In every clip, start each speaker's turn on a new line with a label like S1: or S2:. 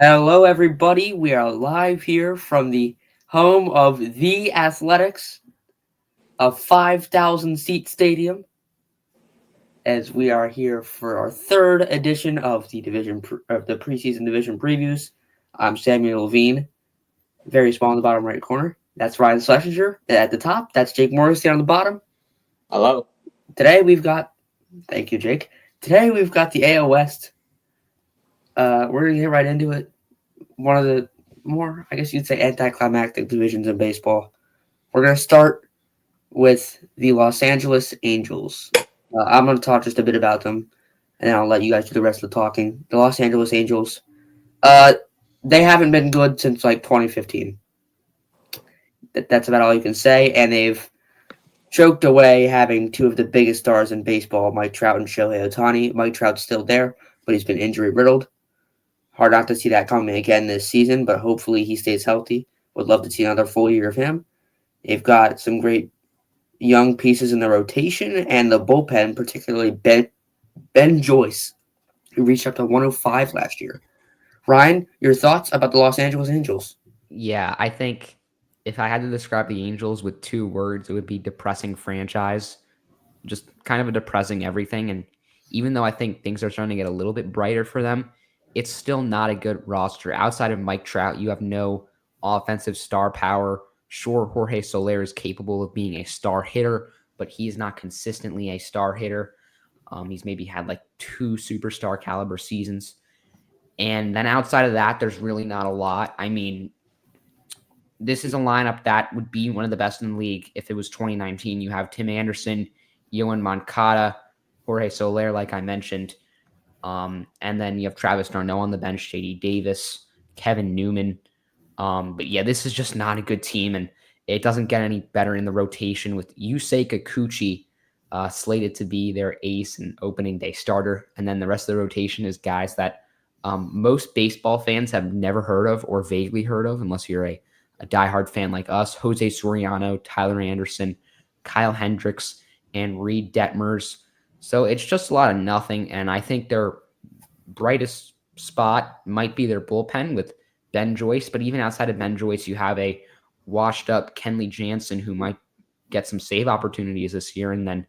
S1: Hello, everybody. We are live here from the home of the Athletics, a 5,000 seat stadium, as we are here for our third edition of the preseason division previews. I'm Samuel Levine, very small in the bottom right corner. That's Ryan Schlesinger at the top. That's Jake Morrissey on the bottom.
S2: Hello.
S1: Today we've got, thank you, Jake. Today we've got the AL West. We're gonna get right into it. One of the more, I guess you'd say, anticlimactic divisions in baseball. We're going to start with the Los Angeles Angels. I'm going to talk just a bit about them, and then I'll let you guys do the rest of the talking. The Los Angeles Angels, uh, they haven't been good since like 2015. That's about all you can say, and they've choked away having two of the biggest stars in baseball, Mike Trout and Shohei Ohtani. Mike Trout's still there, but he's been injury riddled. Hard not to see that coming again this season, but hopefully he stays healthy. Would love to see another full year of him. They've got some great young pieces in the rotation and the bullpen, particularly Ben Joyce, who reached up to 105 last year. Ryan, your thoughts about the Los Angeles Angels?
S3: Yeah, I think if I had to describe the Angels with two words, it would be depressing franchise. Just kind of a depressing everything. And even though I think things are starting to get a little bit brighter for them, it's still not a good roster. Outside of Mike Trout, you have no offensive star power. Sure, Jorge Soler is capable of being a star hitter, but he is not consistently a star hitter. He's maybe had like two superstar caliber seasons. And then outside of that, there's really not a lot. I mean, this is a lineup that would be one of the best in the league if it was 2019. You have Tim Anderson, Yoan Moncada, Jorge Soler, like I mentioned. And then you have Travis d'Arnaud on the bench, JD Davis, Kevin Newman. But yeah, this is just not a good team, and it doesn't get any better in the rotation with Yusei Kikuchi slated to be their ace and opening day starter. And then the rest of the rotation is guys that most baseball fans have never heard of or vaguely heard of, unless you're a diehard fan like us. Jose Soriano, Tyler Anderson, Kyle Hendricks, and Reed Detmers. So it's just a lot of nothing, and I think their brightest spot might be their bullpen with Ben Joyce, but even outside of Ben Joyce, you have a washed up Kenley Jansen who might get some save opportunities this year, and then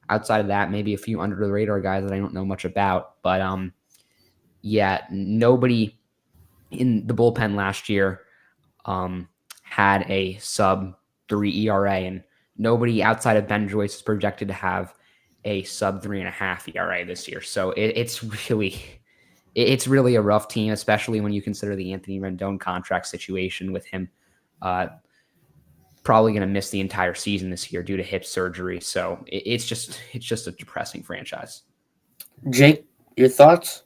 S3: outside of that, maybe a few under the radar guys that I don't know much about. But yeah, nobody in the bullpen last year had a sub 3 ERA, and nobody outside of Ben Joyce is projected to have a sub 3.5 ERA this year. So it's really a rough team, especially when you consider the Anthony Rendon contract situation with him probably going to miss the entire season this year due to hip surgery. So it's just a depressing franchise.
S1: Jake, your thoughts?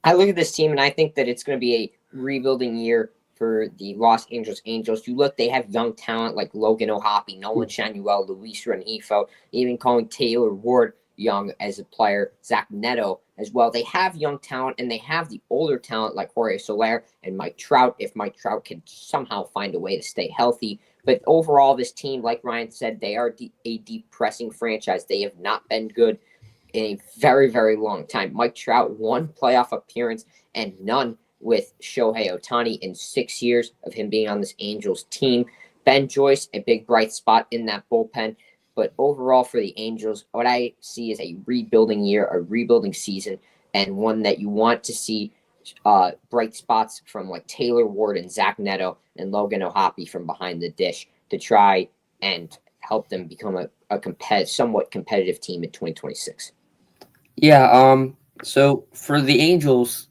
S2: I look at this team and I think that it's going to be a rebuilding year for the Los Angeles Angels. You look, they have young talent like Logan O'Hoppe, Nolan Shanuel, Luis Rengifo, even calling Taylor Ward young as a player, Zach Neto as well. They have young talent and they have the older talent like Jorge Soler and Mike Trout, if Mike Trout can somehow find a way to stay healthy. But overall, this team, like Ryan said, they are a depressing franchise. They have not been good in a very, very long time. Mike Trout, one playoff appearance and none with Shohei Ohtani in 6 years of him being on this Angels team. Ben Joyce, a big bright spot in that bullpen. But overall for the Angels, what I see is a rebuilding year, a rebuilding season, and one that you want to see bright spots from like Taylor Ward and Zach Neto and Logan O'Hoppe from behind the dish to try and help them become a somewhat competitive team in 2026.
S1: Yeah. So for the Angels,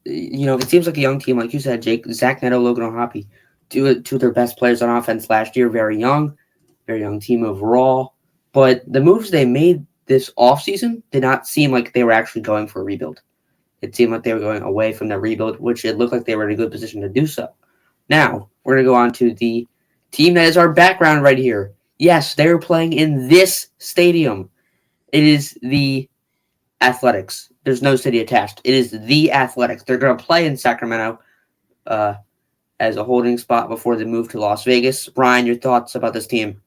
S1: it seems like a young team, like you said, Jake. Zach Neto, Logan O'Hoppe, two of their best players on offense last year. Very young team overall. But the moves they made this offseason did not seem like they were actually going for a rebuild. It seemed like they were going away from the rebuild, which it looked like they were in a good position to do so. Now, we're going to go on to the team that is our background right here. Yes, they are playing in this stadium. It is the Athletics. There's no city attached. It is the Athletics. They're going to play in Sacramento as a holding spot before they move to Las Vegas. Ryan, your thoughts about this team?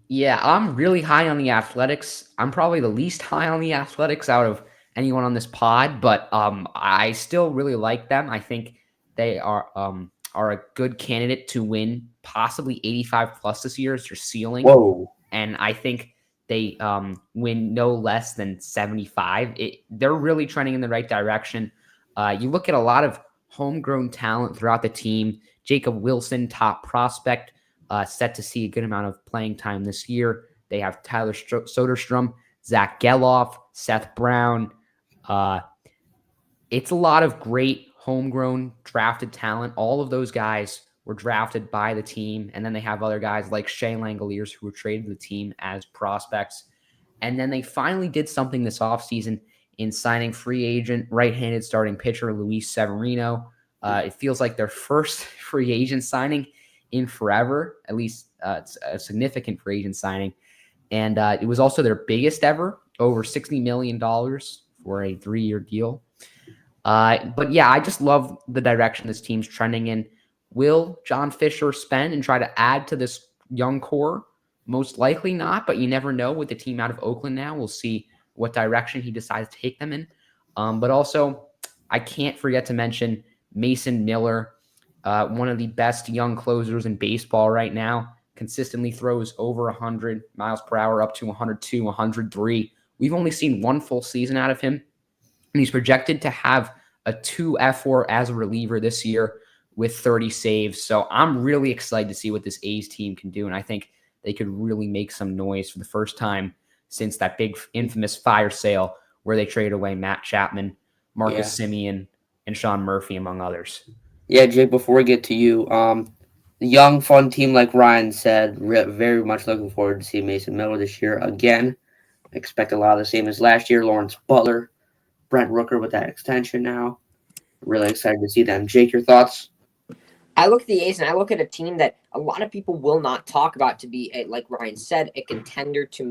S3: Yeah, I'm really high on the Athletics. I'm probably the least high on the Athletics out of anyone on this pod, but I still really like them. I think they are a good candidate to win possibly 85 plus this year is their ceiling.
S1: Whoa.
S3: And I think they win no less than 75. They're really trending in the right direction. You look at a lot of homegrown talent throughout the team. Jacob Wilson, top prospect, set to see a good amount of playing time this year. They have Tyler Soderstrom, Zach Geloff, Seth Brown. It's a lot of great homegrown drafted talent. All of those guys were drafted by the team. And then they have other guys like Shea Langoliers who were traded to the team as prospects. And then they finally did something this offseason in signing free agent right-handed starting pitcher Luis Severino. It feels like their first free agent signing in forever, at least it's a significant free agent signing. And it was also their biggest ever, over $60 million for a 3-year deal. But yeah, I just love the direction this team's trending in. Will John Fisher spend and try to add to this young core? Most likely not, but you never know with the team out of Oakland now. We'll see what direction he decides to take them in. But also, I can't forget to mention Mason Miller, one of the best young closers in baseball right now. Consistently throws over 100 miles per hour, up to 102, 103. We've only seen one full season out of him, and he's projected to have a 2 F4 as a reliever this year with 30 saves. So I'm really excited to see what this A's team can do, and I think they could really make some noise for the first time since that big infamous fire sale where they traded away Matt Chapman, Marcus Semien, and Sean Murphy, among others.
S1: Yeah, Jake, before we get to you, the young, fun team, like Ryan said, very much looking forward to seeing Mason Miller this year again. Expect a lot of the same as last year. Lawrence Butler, Brent Rooker with that extension now. Really excited to see them. Jake, your thoughts?
S2: I look at the A's and I look at a team that a lot of people will not talk about to be, like Ryan said, a contender to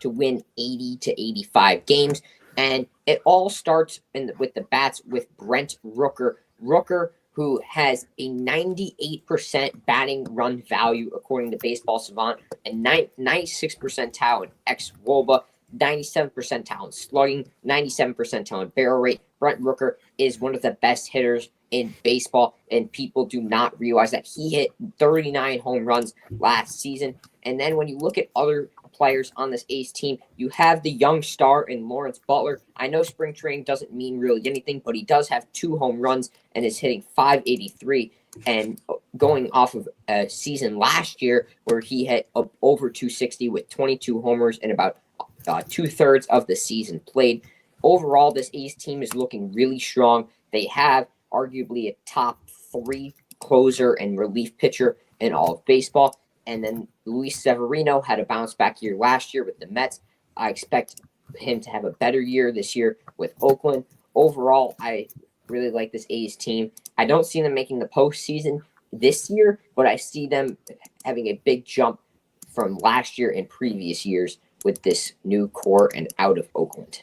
S2: win 80 to 85 games. And it all starts with the bats with Brent Rooker. Rooker, who has a 98% batting run value according to Baseball Savant, and 96 percentile in xWOBA, 97 percentile in slugging, 97 percentile in barrel rate. Brent Rooker is one of the best hitters in baseball, and people do not realize that he hit 39 home runs last season. And then when you look at other players on this A's team, you have the young star in Lawrence Butler. I know spring training doesn't mean really anything, but he does have 2 home runs and is hitting .583, and going off of a season last year where he hit over 260 with 22 homers in about 2/3 of the season played. Overall, this A's team is looking really strong. They have arguably a top 3 closer and relief pitcher in all of baseball. And then Luis Severino had a bounce back year last year with the Mets. I expect him to have a better year this year with Oakland. Overall, I really like this A's team. I don't see them making the postseason this year, but I see them having a big jump from last year and previous years with this new core and out of Oakland.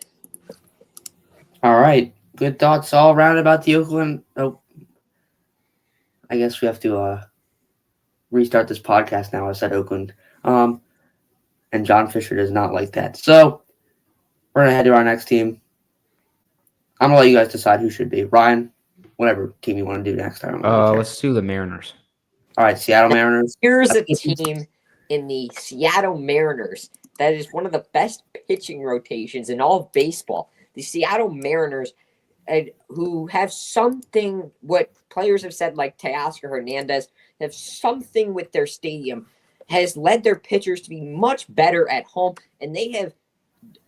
S1: All right. Good thoughts all around about the Oakland. Oh, I guess we have to restart this podcast now. I said Oakland. And John Fisher does not like that. So we're going to head to our next team. I'm going to let you guys decide who should be. Ryan, whatever team you want to do next time.
S3: Let's do the Mariners.
S1: All right, Seattle Mariners.
S2: Here's a team in the Seattle Mariners that is one of the best pitching rotations in all of baseball. The Seattle Mariners, who have something, what players have said, like Teoscar Hernandez, have something with their stadium, has led their pitchers to be much better at home, and they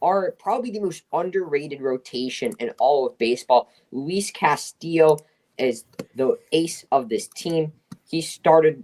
S2: are probably the most underrated rotation in all of baseball. Luis Castillo is the ace of this team. He started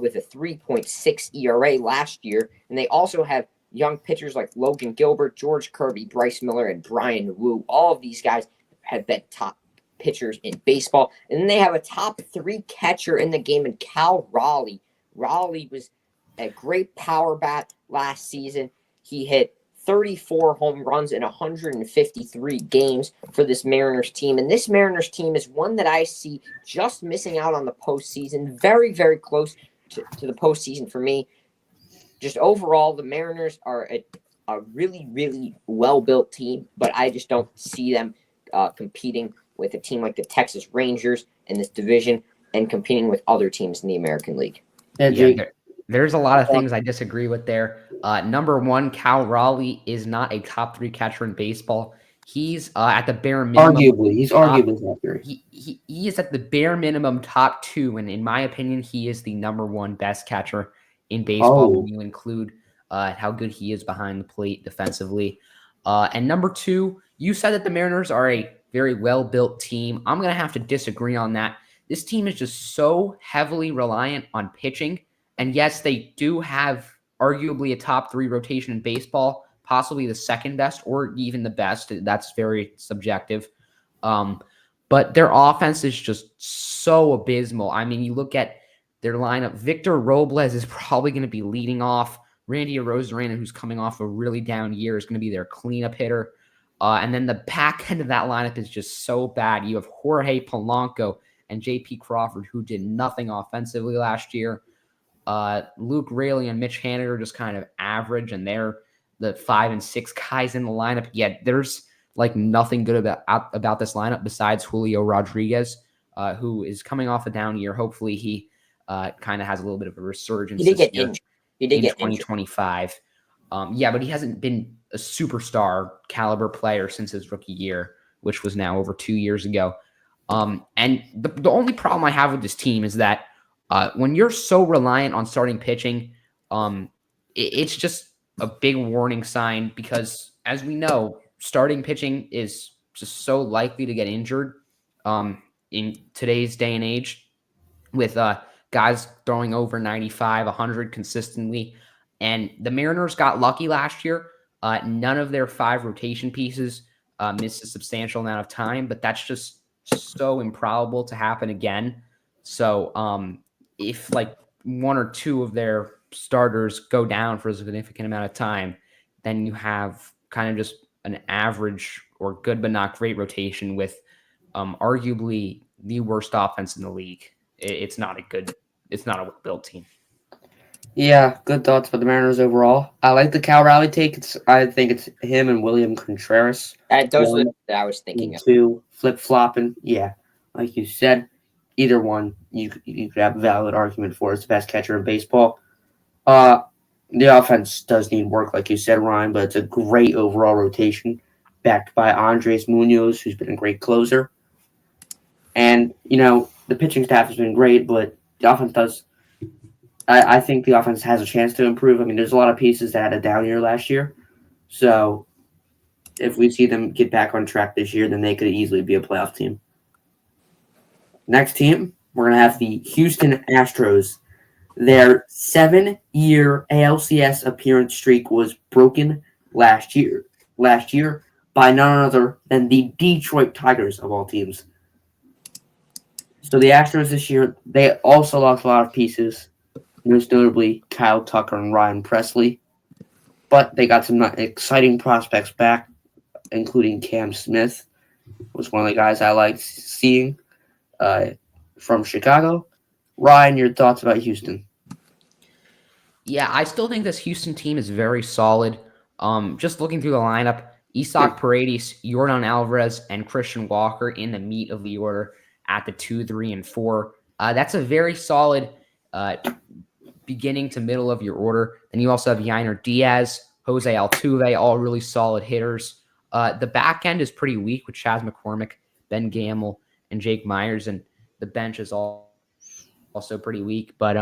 S2: with a 3.6 ERA last year, and they also have young pitchers like Logan Gilbert, George Kirby, Bryce Miller, and Brian Wu. All of these guys have been top pitchers in baseball. And then they have a top 3 catcher in the game in Cal Raleigh. Raleigh was a great power bat last season. He hit 34 home runs in 153 games for this Mariners team. And this Mariners team is one that I see just missing out on the postseason. Very, very close to the postseason for me. Just overall, the Mariners are a a really, really well-built team, but I just don't see them competing with a team like the Texas Rangers in this division and competing with other teams in the American League.
S1: Yeah,
S3: Yeah,
S1: Jake.
S3: there's a lot of things I disagree with there. Number one, Cal Raleigh is not a top 3 catcher in baseball. He's at the bare minimum.
S1: He's arguably top 3.
S3: He is at the bare minimum top 2, and in my opinion, he is the number 1 best catcher in baseball when you include how good he is behind the plate defensively. And number 2, you said that the Mariners are a very well-built team. I'm going to have to disagree on that. This team is just so heavily reliant on pitching. And yes, they do have arguably a top 3 rotation in baseball, possibly the second best or even the best. That's very subjective. But their offense is just so abysmal. I mean, you look at their lineup. Victor Robles is probably going to be leading off. Randy Arozarena, who's coming off a really down year, is going to be their cleanup hitter. And then the back end of that lineup is just so bad. You have Jorge Polanco and J.P. Crawford, who did nothing offensively last year. Luke Raley and Mitch Haniger are just kind of average, and they're the 5 and 6 guys in the lineup. Yet there's like nothing good about this lineup besides Julio Rodriguez, who is coming off a down year. Hopefully he kind of has a little bit of a resurgence.
S2: He did get injured. He did get
S3: 2025. Yeah, but he hasn't been a superstar caliber player since his rookie year, which was now over 2 years ago. And the only problem I have with this team is that when you're so reliant on starting pitching, it's just a big warning sign because, as we know, starting pitching is just so likely to get injured in today's day and age with guys throwing over 95, 100 consistently. And the Mariners got lucky last year. None of their 5 rotation pieces missed a substantial amount of time, but that's just so improbable to happen again. So if like 1 or 2 of their starters go down for a significant amount of time, then you have kind of just an average or good but not great rotation with arguably the worst offense in the league. It's not a well-built team.
S1: Yeah, good thoughts about the Mariners overall. I like the Cal Raleigh take. I think it's him and William Contreras.
S2: Those are that I was thinking of.
S1: 2 flip-flopping. Yeah, like you said, either one you could have a valid argument for as the best catcher in baseball. The offense does need work, like you said, Ryan, but it's a great overall rotation backed by Andres Munoz, who's been a great closer. And, the pitching staff has been great, but the offense does – I think the offense has a chance to improve. I mean, there's a lot of pieces that had a down year last year. So if we see them get back on track this year, then they could easily be a playoff team. Next team, we're going to have the Houston Astros. Their 7-year ALCS appearance streak was broken last year by none other than the Detroit Tigers of all teams. So the Astros this year, they also lost a lot of pieces, most notably Kyle Tucker and Ryan Presley. But they got some exciting prospects back, including Cam Smith, was one of the guys I liked seeing from Chicago. Ryan, your thoughts about Houston?
S3: Yeah, I still think this Houston team is very solid. Just looking through the lineup, Isaac Paredes, Yordan Alvarez, and Christian Walker in the meat of the order at the 2, 3, and 4. That's a very solid beginning to middle of your order. Then you also have Yainer Diaz, Jose Altuve, all really solid hitters. The back end is pretty weak with Chas McCormick, Ben Gamble, and Jake Myers, and the bench is also pretty weak. But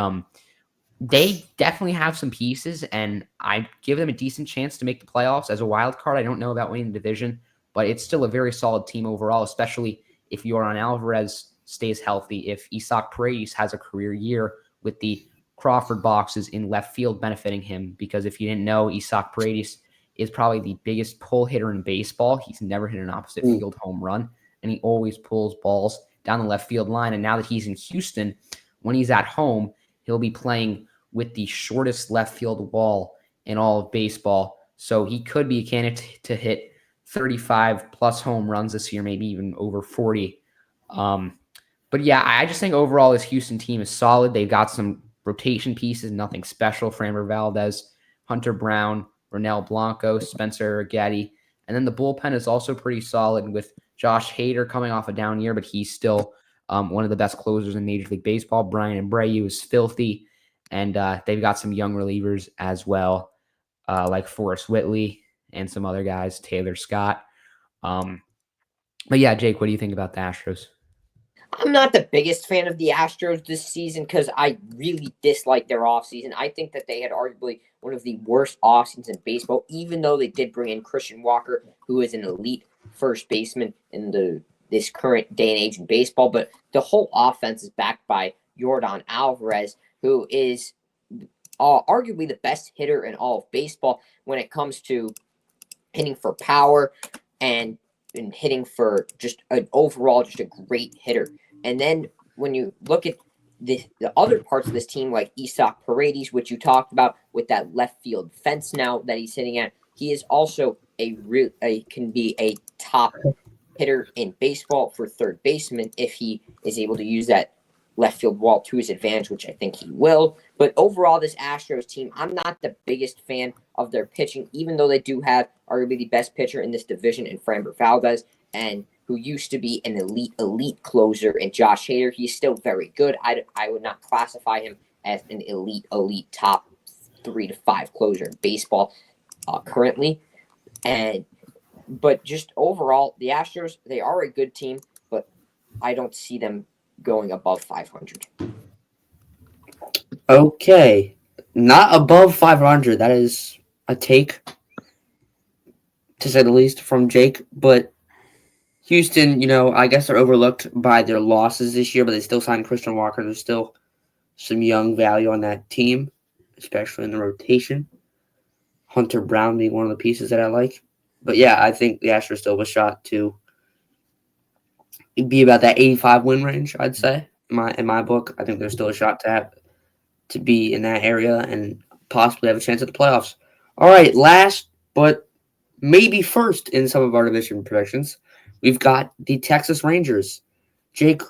S3: they definitely have some pieces, and I give them a decent chance to make the playoffs as a wild card. I don't know about winning the division, but it's still a very solid team overall, especially if Yordan Alvarez stays healthy, if Isaac Paredes has a career year with the Crawford boxes in left field benefiting him. Because if you didn't know, Isaac Paredes is probably the biggest pull hitter in baseball. He's never hit an opposite field home run, and he always pulls balls down the left field line. And now that he's in Houston, when he's at home, he'll be playing with the shortest left field wall in all of baseball. So he could be a candidate to hit 35 plus home runs this year, maybe even over 40. But yeah, I just think overall this Houston team is solid. They've got some rotation pieces, nothing special. Framber Valdez, Hunter Brown, Ronel Blanco, Spencer Gaddy. And then the bullpen is also pretty solid with Josh Hader coming off a down year, but he's still one of the best closers in Major League Baseball. Brian Abreu is filthy. And they've got some young relievers as well, like Forrest Whitley and some other guys, Taylor Scott. But yeah, Jake, what do you think about the Astros?
S2: I'm not the biggest fan of the Astros this season because I really dislike their offseason. I think that they had arguably one of the worst offseasons in baseball, even though they did bring in Christian Walker, who is an elite first baseman in this current day and age in baseball. But the whole offense is backed by Yordan Alvarez, who is arguably the best hitter in all of baseball when it comes to hitting for power and hitting for just an overall, just a great hitter. And then when you look at the other parts of this team, like Isaac Paredes, which you talked about with that left field fence now that he's sitting at, he is also can be a top hitter in baseball for third baseman if he is able to use that left field wall to his advantage, which I think he will. But overall, this Astros team, I'm not the biggest fan of their pitching, even though they do have arguably the best pitcher in this division in Framber Valdez, and who used to be an elite closer in Josh Hader. He's still very good. I would not classify him as an elite top 3 to 5 closer in baseball currently. But just overall, the Astros, they are a good team, but I don't see them going above 500.
S1: Okay. Not above 500. That is a take, to say the least, from Jake. But Houston, I guess they're overlooked by their losses this year, but they still signed Christian Walker. There's still some young value on that team, especially in the rotation. Hunter Brown being one of the pieces that I like. But yeah, I think the Astros still have a shot to be about that 85 win range, I'd say. In my book, I think there's still a shot to be in that area and possibly have a chance at the playoffs. All right, last but maybe first in some of our division predictions, we've got the Texas Rangers. Jake,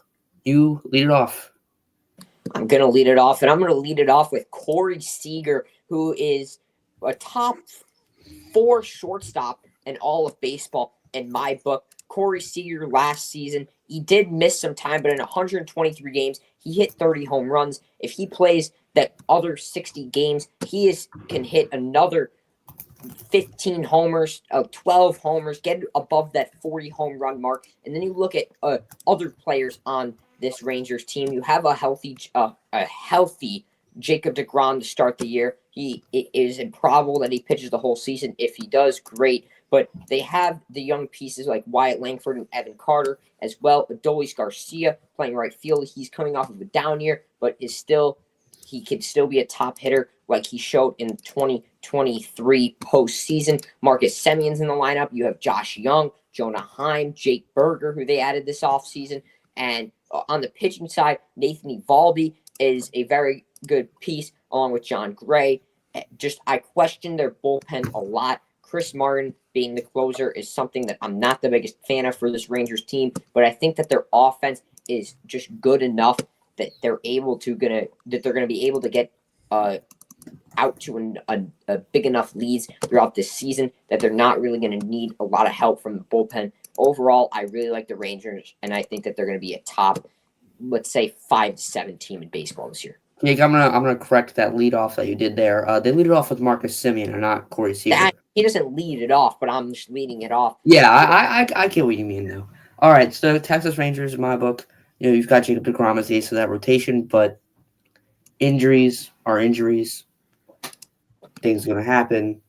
S1: you lead it off.
S2: I'm going to lead it off, and I'm going to lead it off with Corey Seager, who is a top 4 shortstop in all of baseball in my book. Corey Seager last season, he did miss some time, but in 123 games, he hit 30 home runs. If he plays that other 60 games, he can hit another 15 homers, 12 homers, get above that 40 home run mark. And then you look at other players on this Rangers team. You have a healthy Jacob deGrom to start the year. It is improbable that he pitches the whole season. If he does, great. But they have the young pieces like Wyatt Langford and Evan Carter as well. Adolis Garcia playing right field. He's coming off of a down year, but he can still be a top hitter like he showed in 2023 postseason. Marcus Semion's in the lineup. You have Josh Young, Jonah Heim, Jake Berger, who they added this offseason. And on the pitching side, Nathan Eovaldi is a very good piece, along with John Gray. I question their bullpen a lot. Chris Martin being the closer is something that I'm not the biggest fan of for this Rangers team, but I think that their offense is just good enough that they're going to be able to get out to a big enough leads throughout this season that they're not really going to need a lot of help from the bullpen. Overall, I really like the Rangers, and I think that they're going to be a top, let's say, 5 to 7 team in baseball this year.
S1: Jake, I'm gonna correct that lead off that you did there. They lead it off with Marcus Semien and not Corey Seager.
S2: He doesn't lead it off, but I'm just leading it off.
S1: Yeah, I get what you mean though. All right, so Texas Rangers in my book, you've got Jacob deGrom as the ace of that rotation, but injuries are injuries. Things are gonna happen.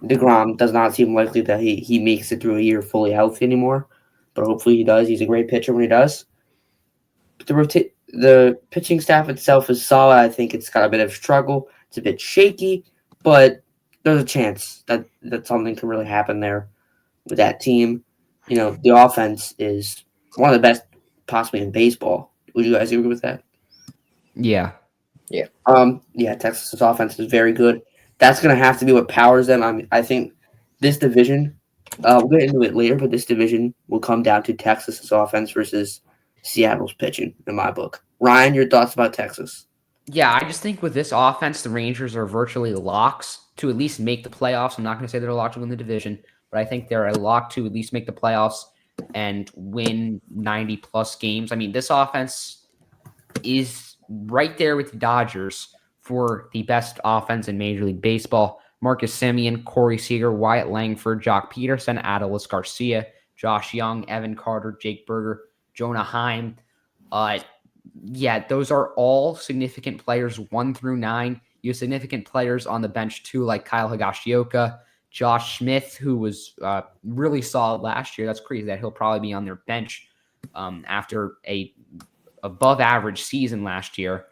S1: deGrom does not seem likely that he makes it through a year fully healthy anymore, but hopefully he does. He's a great pitcher when he does. But the pitching staff itself is solid. I think it's got a bit of struggle. It's a bit shaky, but there's a chance that something can really happen there with that team. The offense is one of the best possibly in baseball. Would you guys agree with that?
S3: Yeah.
S2: Yeah.
S1: Texas's offense is very good. That's going to have to be what powers them. I think this division, we'll get into it later, but this division will come down to Texas's offense versus Seattle's pitching, in my book. Ryan, your thoughts about Texas?
S3: Yeah, I just think with this offense, the Rangers are virtually locks. to at least make the playoffs. I'm not going to say they're a lock to win the division, but I think they're a lock to at least make the playoffs and win 90 plus games. I mean, this offense is right there with the Dodgers for the best offense in Major League Baseball. Marcus Semien, Corey Seager, Wyatt Langford, Jock Peterson, Adolis Garcia, Josh Young, Evan Carter, Jake Berger, Jonah Heim. Those are all significant players 1 through 9. You have significant players on the bench too, like Kyle Higashioka, Josh Smith, who was really solid last year. That's crazy that he'll probably be on their bench after a above average season last year.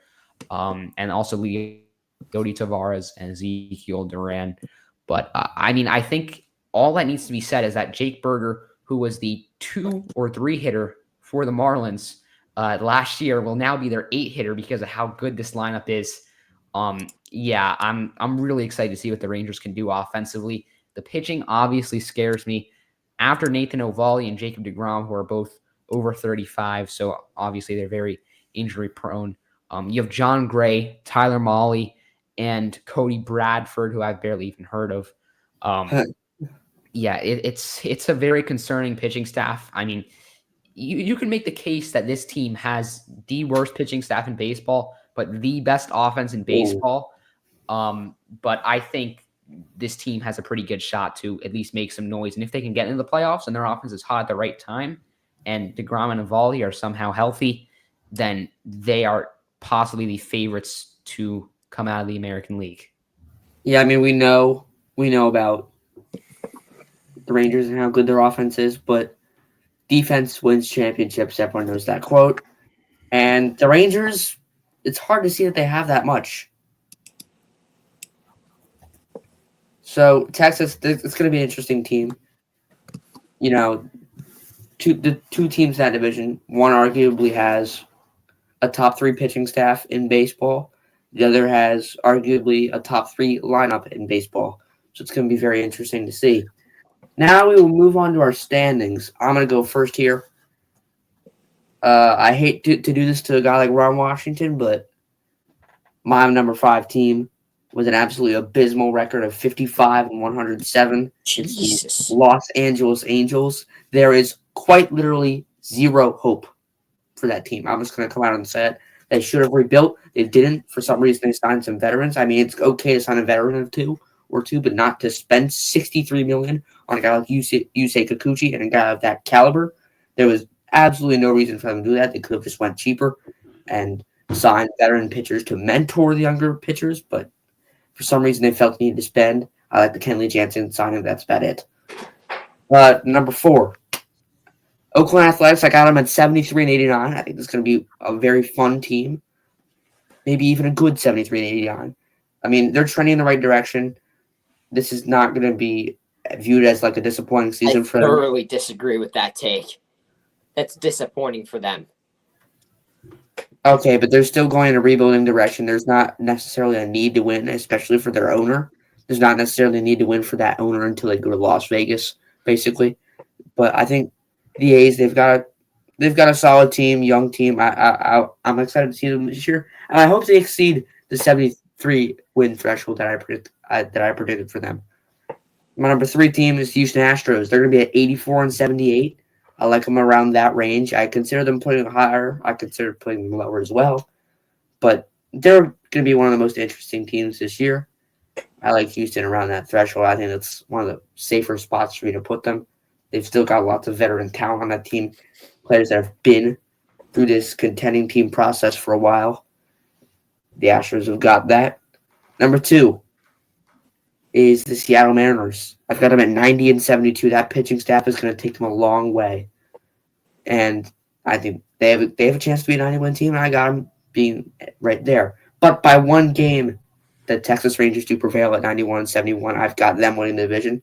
S3: And also Leody Tavares and Ezekiel Duran. But I think all that needs to be said is that Jake Berger, who was the 2 or 3 hitter for the Marlins last year, will now be their 8 hitter because of how good this lineup is. I'm really excited to see what the Rangers can do offensively. The pitching obviously scares me. After Nathan Ovalli and Jacob deGrom, who are both over 35, so obviously they're very injury prone. You have John Gray, Tyler Mahle, and Cody Bradford, who I've barely even heard of. It's a very concerning pitching staff. I mean, you can make the case that this team has the worst pitching staff in baseball, but the best offense in baseball. But I think this team has a pretty good shot to at least make some noise. And if they can get into the playoffs and their offense is hot at the right time, and DeGrom and Ovalli are somehow healthy, then they are possibly the favorites to come out of the American League.
S1: Yeah, I mean, we know about the Rangers and how good their offense is, but defense wins championships. Everyone knows that quote. And the Rangers, it's hard to see that they have that much. So Texas, it's going to be an interesting team. You know, the 2 teams in that division, one arguably has a top 3 pitching staff in baseball. The other has arguably a top 3 lineup in baseball. So it's going to be very interesting to see. Now we will move on to our standings. I'm going to go first here. I hate to do this to a guy like Ron Washington, but my number 5 team with an absolutely abysmal record of 55 and 107.
S2: Jesus.
S1: Los Angeles Angels. There is quite literally zero hope for that team. I'm just going to come out and say it. They should have rebuilt. They didn't. For some reason, they signed some veterans. I mean, it's okay to sign a veteran or two, but not to spend $63 million on a guy like Yusei Kikuchi and a guy of that caliber. There was absolutely no reason for them to do that. They could have just went cheaper and signed veteran pitchers to mentor the younger pitchers, but for some reason they felt the need to spend. I like the Kenley Jansen signing. That's about it. Number 4, Oakland Athletics. I got them at 73 and 89. I think this is going to be a very fun team. Maybe even a good 73 and 89. I mean, they're trending in the right direction. This is not going to be viewed as like a disappointing season for them.
S2: I thoroughly disagree with that take. That's disappointing for them.
S1: Okay, but they're still going in a rebuilding direction. There's not necessarily a need to win, especially for their owner. There's not necessarily a need to win for that owner until they go to Las Vegas, basically. But I think the A's, they've got a solid team, young team. I'm excited to see them this year, and I hope they exceed the 73 win threshold that I predicted for them. My number 3 team is Houston Astros. They're going to be at 84 and 78. I like them around that range. I consider them putting them higher. I consider putting them lower as well. But they're going to be one of the most interesting teams this year. I like Houston around that threshold. I think it's one of the safer spots for me to put them. They've still got lots of veteran talent on that team, players that have been through this contending team process for a while. The Astros have got that. Number 2 is the Seattle Mariners. I've got them at 90 and 72. That pitching staff is going to take them a long way. And I think they have a chance to be a 90-win team, and I got them being right there. But by one game, the Texas Rangers do prevail at 91 and 71. I've got them winning the division.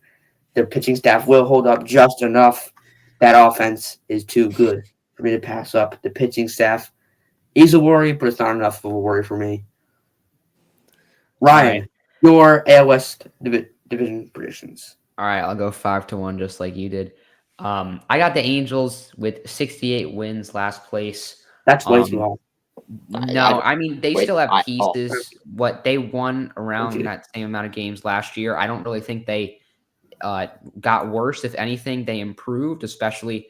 S1: Their pitching staff will hold up just enough. That offense is too good for me to pass up. The pitching staff is a worry, but it's not enough of a worry for me. Ryan, your AL West division predictions.
S3: All right, I'll go 5-1 just like you did. I got the Angels with 68 wins, last place.
S1: That's way too high.
S3: No, I mean they still have
S2: Oh,
S3: pieces. What they won around
S1: Okay.
S3: that same amount of games last year. I don't really think they got worse. If anything, they improved, especially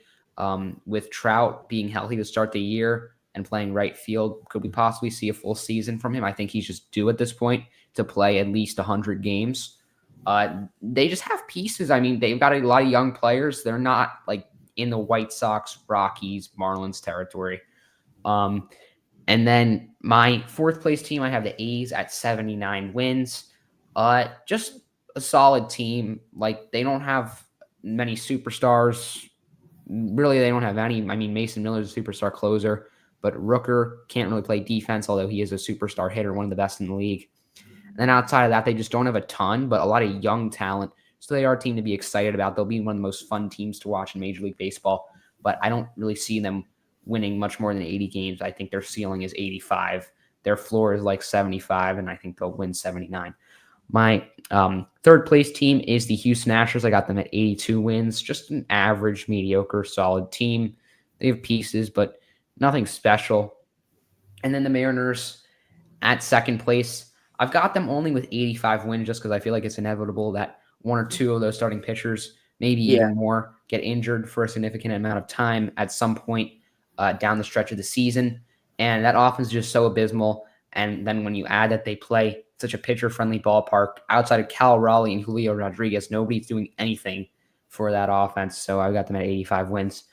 S3: with Trout being healthy to start the year and playing right field. Could we possibly see a full season from him? I think he's just due at this point to play at least 100 games. They just have pieces. I mean, they've got a lot of young players. They're not like in the White Sox, Rockies, Marlins territory. And then my fourth place team, I have the A's at 79 wins. Just a solid team. Like they don't have many superstars. Really, they don't have any. I mean, Mason Miller's a superstar closer, but Rooker can't really play defense, although he is a superstar hitter, one of the best in the league. And then outside of that, they just don't have a ton, but a lot of young talent. So they are a team to be excited about. They'll be one of the most fun teams to watch in Major League Baseball, but I don't really see them winning much more than 80 games. I think their ceiling is 85. Their floor is like 75, and I think they'll win 79. My third place team is the Houston Astros. I got them at 82 wins, just an average, mediocre, solid team. They have pieces, but nothing special. And then the Mariners at second place. I've got them only with 85 wins just because I feel like it's inevitable that one or two of those starting pitchers, maybe even more, get injured for a significant amount of time at some point down the stretch of the season. And that offense is just so abysmal. And then when you add that they play such a pitcher-friendly ballpark, outside of Cal Raleigh and Julio Rodriguez, nobody's doing anything for that offense. So I've got them at 85 wins.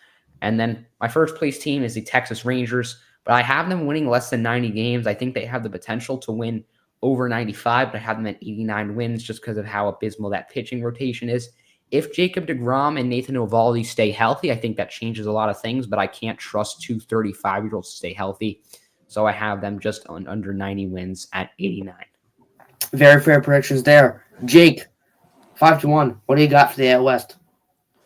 S3: And then my first place team is the Texas Rangers, but I have them winning less than 90 games. I think they have the potential to win over 95, but I have them at 89 wins just because of how abysmal that pitching rotation is. If Jacob deGrom and Nathan Eovaldi stay healthy, I think that changes a lot of things, but I can't trust two 35-year-olds to stay healthy. So I have them just on under 90 wins at 89.
S1: Very fair predictions there. Jake, 5-1. What do you got for the AL West?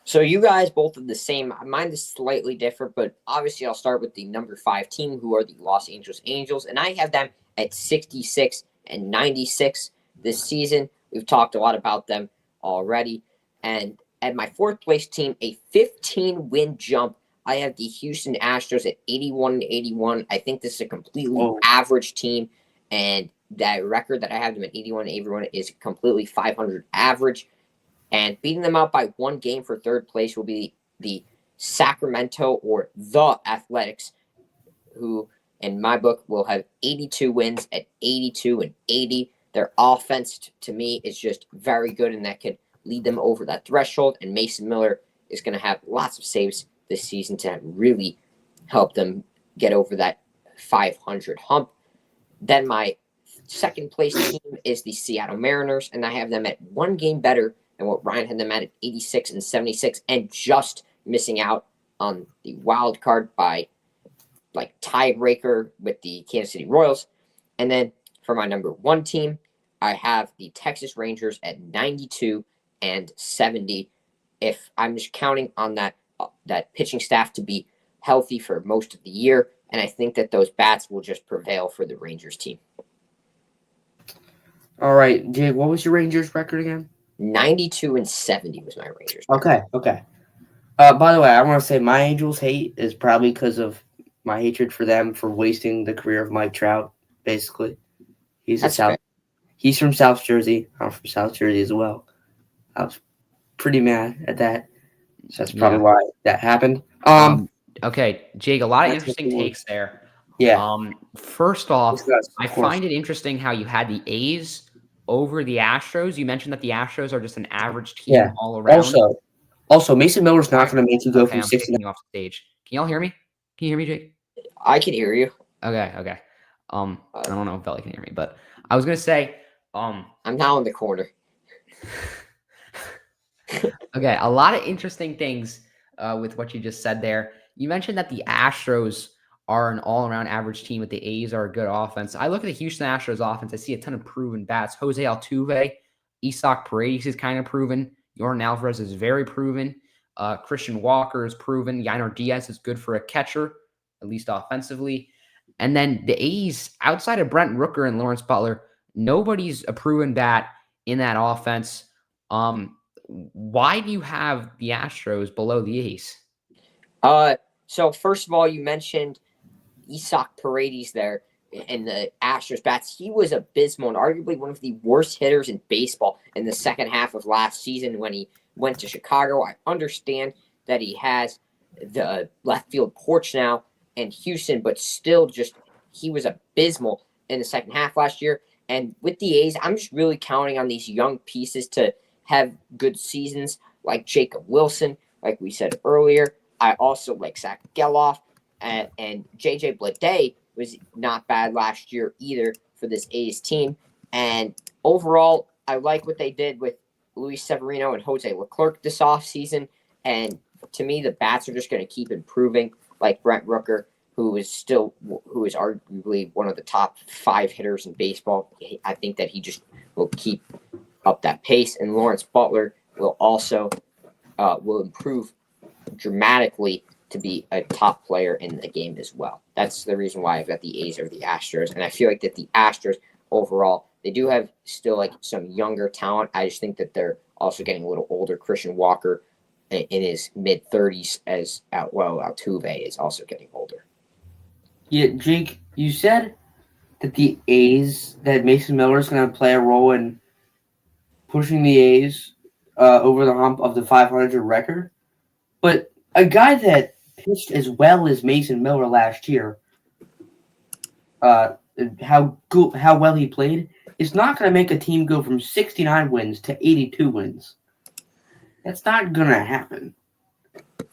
S2: So you guys both have the same. Mine is slightly different, but obviously I'll start with the number 5 team, who are the Los Angeles Angels, and I have them at 66 and 96 this season. We've talked a lot about them already. And at my fourth place team, a 15-win jump, I have the Houston Astros at 81 and 81. I think this is a completely average team, and that record that I have them at 81 and 81 is completely 500 average. And beating them out by one game for third place will be the Sacramento or the Athletics, who in my book will have 82 wins at 82 and 80. Their offense to me is just very good, and that could lead them over that threshold. And Mason Miller is going to have lots of saves this season to really help them get over that 500 hump. Then my second place team is the Seattle Mariners, and I have them at one game better than what Ryan had them at 86 and 76, and just missing out on the wild card by like tiebreaker with the Kansas City Royals. And then for my number 1 team, I have the Texas Rangers at 92 and 70. If I'm just counting on that pitching staff to be healthy for most of the year, and I think that those bats will just prevail for the Rangers team.
S1: All right, Jake, what was your Rangers record again?
S2: 92 and 70 was my Rangers
S1: record. Okay. By the way, I want to say my Angels hate is probably because of my hatred for them for wasting the career of Mike Trout, basically. He's from South Jersey. I'm from South Jersey as well. I was pretty mad at that. So that's probably why that happened.
S3: Okay, Jake, a lot of interesting takes there.
S1: Yeah.
S3: First off, I find it interesting how you had the A's over the Astros. You mentioned that the Astros are just an average team all around.
S1: Also, Mason Miller's not going to make you go from 69
S3: off stage. Can y'all hear me? Can you hear me, Jake?
S2: I can hear you.
S3: Okay. I don't know if Belly can hear me, but I was gonna say,
S2: I'm now in the corner.
S3: Okay, a lot of interesting things with what you just said there. You mentioned that the Astros are an all-around average team, but the A's are a good offense. I look at the Houston Astros offense. I see a ton of proven bats. Jose Altuve, Isaac Paredes is kind of proven. Yordan Alvarez is very proven. Christian Walker is proven. Yainer Diaz is good for a catcher, at least offensively. And then the A's, outside of Brent Rooker and Lawrence Butler, nobody's a proven bat in that offense. Why do you have the Astros below the A's?
S2: So first of all, you mentioned Isak Paredes there and the Astros bats, he was abysmal and arguably one of the worst hitters in baseball in the second half of last season when he went to Chicago. I understand that he has the left field porch now in Houston, but still he was abysmal in the second half last year. And with the A's, I'm just really counting on these young pieces to have good seasons like Jacob Wilson, like we said earlier. I also like Zach Geloff and JJ Bleday was not bad last year either for this A's team. And overall, I like what they did with Luis Severino and Jose Leclerc this offseason. And to me, the bats are just going to keep improving, like Brent Rooker, who is arguably one of the top 5 hitters in baseball. I think that he just will keep up that pace. And Lawrence Butler will also will improve dramatically to be a top player in the game as well. That's the reason why I've got the A's over the Astros. And I feel like that the Astros overall, they do have still like some younger talent. I just think that they're also getting a little older. Christian Walker in his mid-30s Altuve is also getting older.
S1: Yeah, Jake, you said that that Mason Miller is going to play a role in pushing the A's over the hump of the 500 record. But a guy that pitched as well as Mason Miller last year, how well he played, is not going to make a team go from 69 wins to 82 wins. That's not going to happen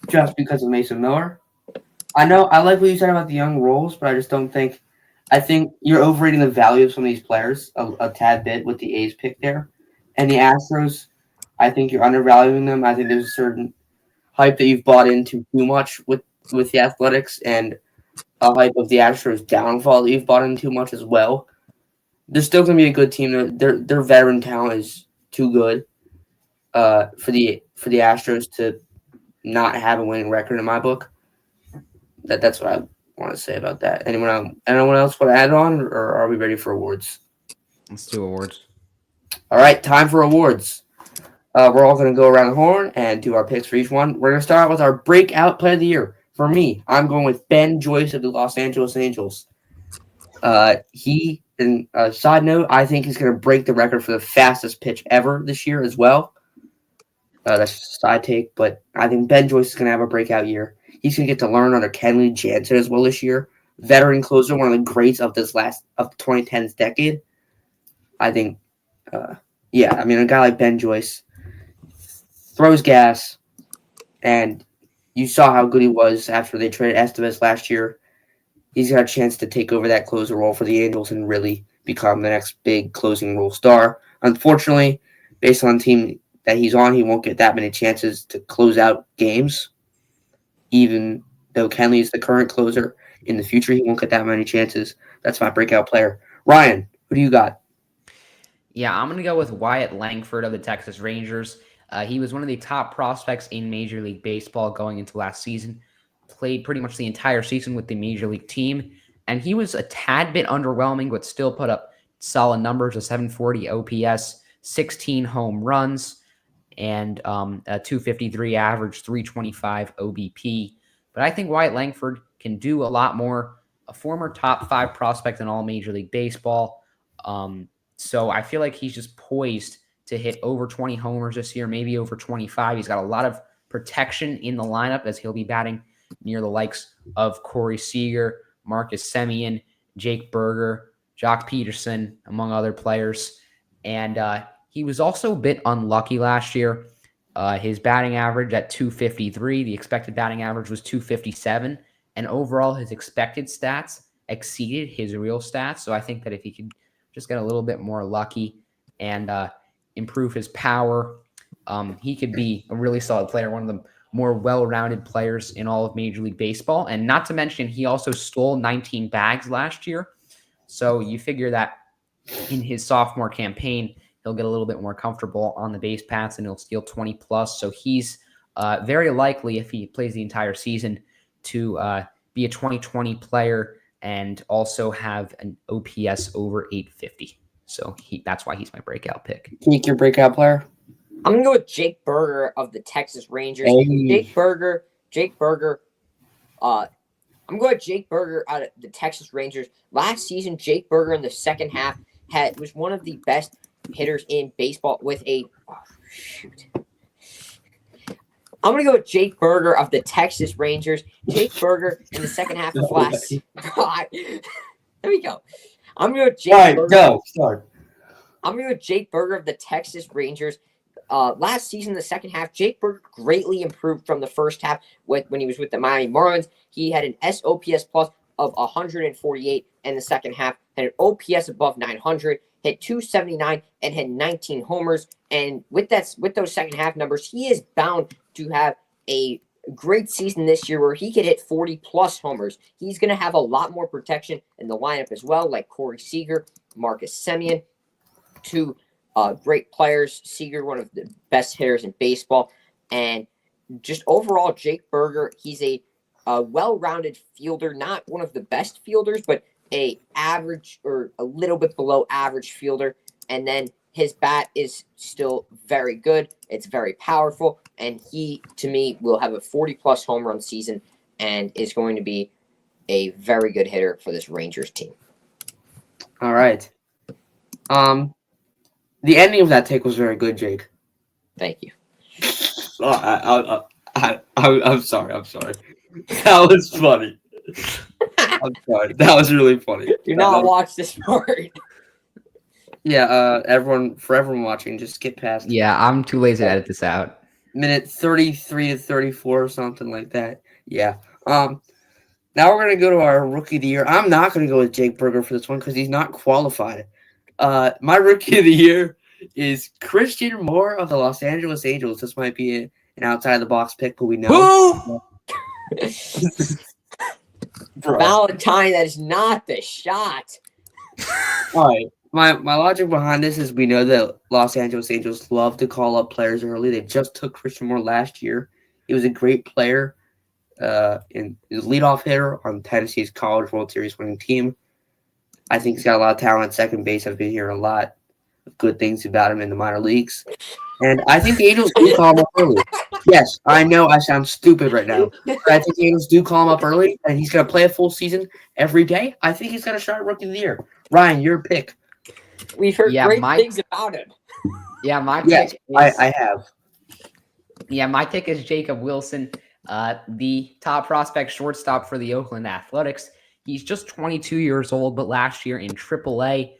S1: just because of Mason Miller. I know I like what you said about the young roles, but I just don't think – I think you're overrating the value of some of these players a tad bit with the A's pick there. And the Astros, I think you're undervaluing them. I think there's a certain hype that you've bought into too much with the Athletics and a hype of the Astros downfall that you've bought into too much as well. They're still going to be a good team. Their veteran talent is too good for the Astros to not have a winning record in my book. That's what I want to say about that. Anyone else want to add on, or are we ready for awards?
S3: Let's do awards.
S1: All right, time for awards. We're all going to go around the horn and do our picks for each one. We're going to start out with our breakout player of the year. For me, I'm going with Ben Joyce of the Los Angeles Angels. Side note, I think he's going to break the record for the fastest pitch ever this year as well. That's just a side take, but I think Ben Joyce is going to have a breakout year. He's going to get to learn under Kenley Jansen as well this year. Veteran closer, one of the greats of the 2010s decade. I think, a guy like Ben Joyce throws gas, and you saw how good he was after they traded Estevez last year. He's got a chance to take over that closer role for the Angels and really become the next big closing role star. Unfortunately, based on the team that he's on, he won't get that many chances to close out games. Even though Kenley is the current closer, in the future he won't get that many chances. That's my breakout player. Ryan, who do you got?
S3: Yeah, I'm going to go with Wyatt Langford of the Texas Rangers. He was one of the top prospects in Major League Baseball going into last season. Played pretty much the entire season with the Major League team. And he was a tad bit underwhelming, but still put up solid numbers, a 740 OPS, 16 home runs, and a 253 average, 325 OBP. But I think Wyatt Langford can do a lot more. A former top 5 prospect in all Major League Baseball. So I feel like he's just poised to hit over 20 homers this year, maybe over 25. He's got a lot of protection in the lineup as he'll be batting near the likes of Corey Seager, Marcus Semien, Jake Berger, Jock Peterson, among other players. And he was also a bit unlucky last year. His batting average at 253, the expected batting average was 257. And overall, his expected stats exceeded his real stats. So I think that if he could just get a little bit more lucky and improve his power, he could be a really solid player, one of the more well-rounded players in all of Major League Baseball. And not to mention, he also stole 19 bags last year. So you figure that in his sophomore campaign, he'll get a little bit more comfortable on the base paths and he'll steal 20 plus. So he's very likely, if he plays the entire season, to be a 2020 player and also have an OPS over 850. So that's why he's my breakout pick.
S1: Take your breakout player.
S2: I'm going to go with Jake Berger of the Texas Rangers.
S1: Hey.
S2: Jake Berger, I'm going to Jake Berger out of the Texas Rangers. Last season, Jake Berger in the second half was one of the best hitters in baseball with a I'm going to go with Jake Berger of the Texas Rangers. Jake Berger in the second half of last God. There we go. I'm going to go with Jake Berger.
S1: Go. Start.
S2: I'm going to go with Jake Berger of the Texas Rangers. Last season, the second half, Jake Berger greatly improved from the first half when he was with the Miami Marlins. He had an SOPS plus of 148 in the second half, had an OPS above 900, hit 279, and had 19 homers. And with those second half numbers, he is bound to have a great season this year where he could hit 40 plus homers. He's going to have a lot more protection in the lineup as well, like Corey Seager, Marcus Semien, two great players. Seager, one of the best hitters in baseball. And just overall, Jake Berger, he's a well-rounded fielder, not one of the best fielders, but a average or a little bit below average fielder. And then his bat is still very good. It's very powerful. And he, to me, will have a 40-plus home run season and is going to be a very good hitter for this Rangers team.
S1: All right. The ending of that take was very good, Jake.
S2: Thank you.
S1: I'm sorry. That was funny. I'm sorry. That was really funny.
S2: Do not watch this part.
S1: Yeah, for everyone watching, just skip past.
S3: Yeah, I'm too lazy to edit this out.
S1: Minute 33 to 34 or something like that. Yeah. Now we're gonna go to our rookie of the year. I'm not gonna go with Jake Berger for this one because he's not qualified. My rookie of the year is Christian Moore of the Los Angeles Angels. This might be an outside the box pick, but we know.
S2: Valentine, that is not the shot.
S1: All right. My logic behind this is we know that Los Angeles Angels love to call up players early. They just took Christian Moore last year. He was a great player, in his leadoff hitter on Tennessee's College World Series winning team. I think he's got a lot of talent at second base. I've been hearing a lot of good things about him in the minor leagues. And I think the Angels do call him up early. Yes, I know I sound stupid right now. But I think the Angels do call him up early, and he's going to play a full season every day. I think he's going to start rookie of the year. Ryan, your pick.
S2: We've heard great things about him.
S3: Yeah, my
S1: pick. Yes, I have.
S3: Yeah, my pick is Jacob Wilson, the top prospect shortstop for the Oakland Athletics. He's just 22 years old, but last year in AAA,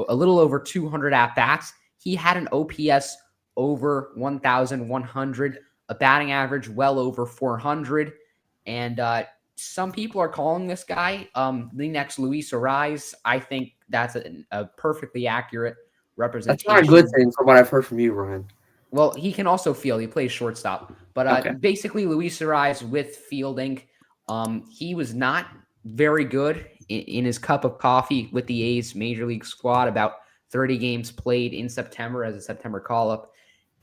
S3: a little over 200 at-bats. He had an OPS over 1,100, a batting average well over 400. And some people are calling this guy the next Luis Ariz. I think that's a perfectly accurate representation.
S1: That's not a good thing from what I've heard from you, Ryan.
S3: Well, he can also field. He plays shortstop. But basically, Luis Ariz with fielding, he was not very good in his cup of coffee with the A's Major League squad, about 30 games played in September as a September call-up.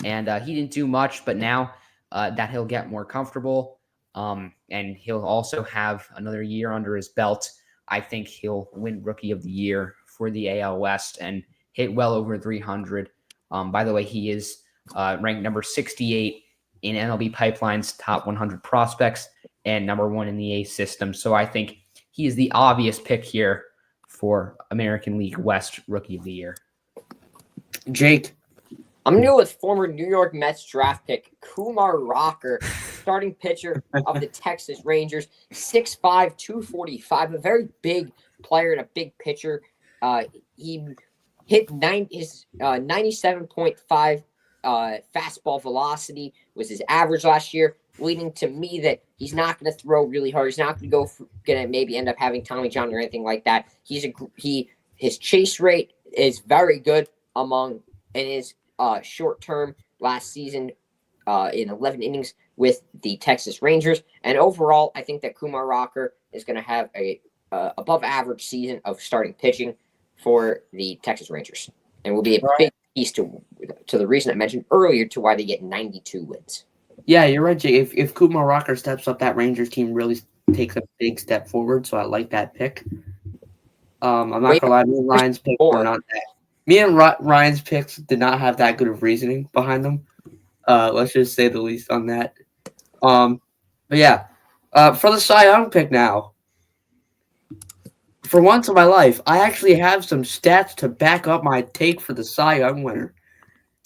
S3: And he didn't do much, but now that he'll get more comfortable and he'll also have another year under his belt, I think he'll win Rookie of the Year for the AL West and hit well over 300. By the way, he is ranked number 68 in MLB Pipeline's top 100 prospects and number 1 in the A system. So I think he is the obvious pick here for American League West Rookie of the Year.
S1: Jake.
S2: I'm going to go with former New York Mets draft pick Kumar Rocker, starting pitcher of the Texas Rangers, 6'5", 245, a very big player and a big pitcher. He hit his 97.5 fastball velocity was his average last year, leading to me that he's not going to throw really hard. He's not going to maybe end up having Tommy John or anything like that. His chase rate is very good in his short term last season in 11 innings with the Texas Rangers. And overall, I think that Kumar Rocker is going to have a above average season of starting pitching for the Texas Rangers, and will be a big piece to the reason I mentioned earlier to why they get 92 wins.
S1: Yeah, you're right, Jay. If Kumar Rocker steps up, that Rangers team really takes a big step forward. So I like that pick. I'm not gonna lie, me and Ryan's picks were not that. Me and Ryan's picks did not have that good of reasoning behind them. Let's just say the least on that. But yeah, for the Cy Young pick now, For once in my life, I actually have some stats to back up my take for the Cy Young winner.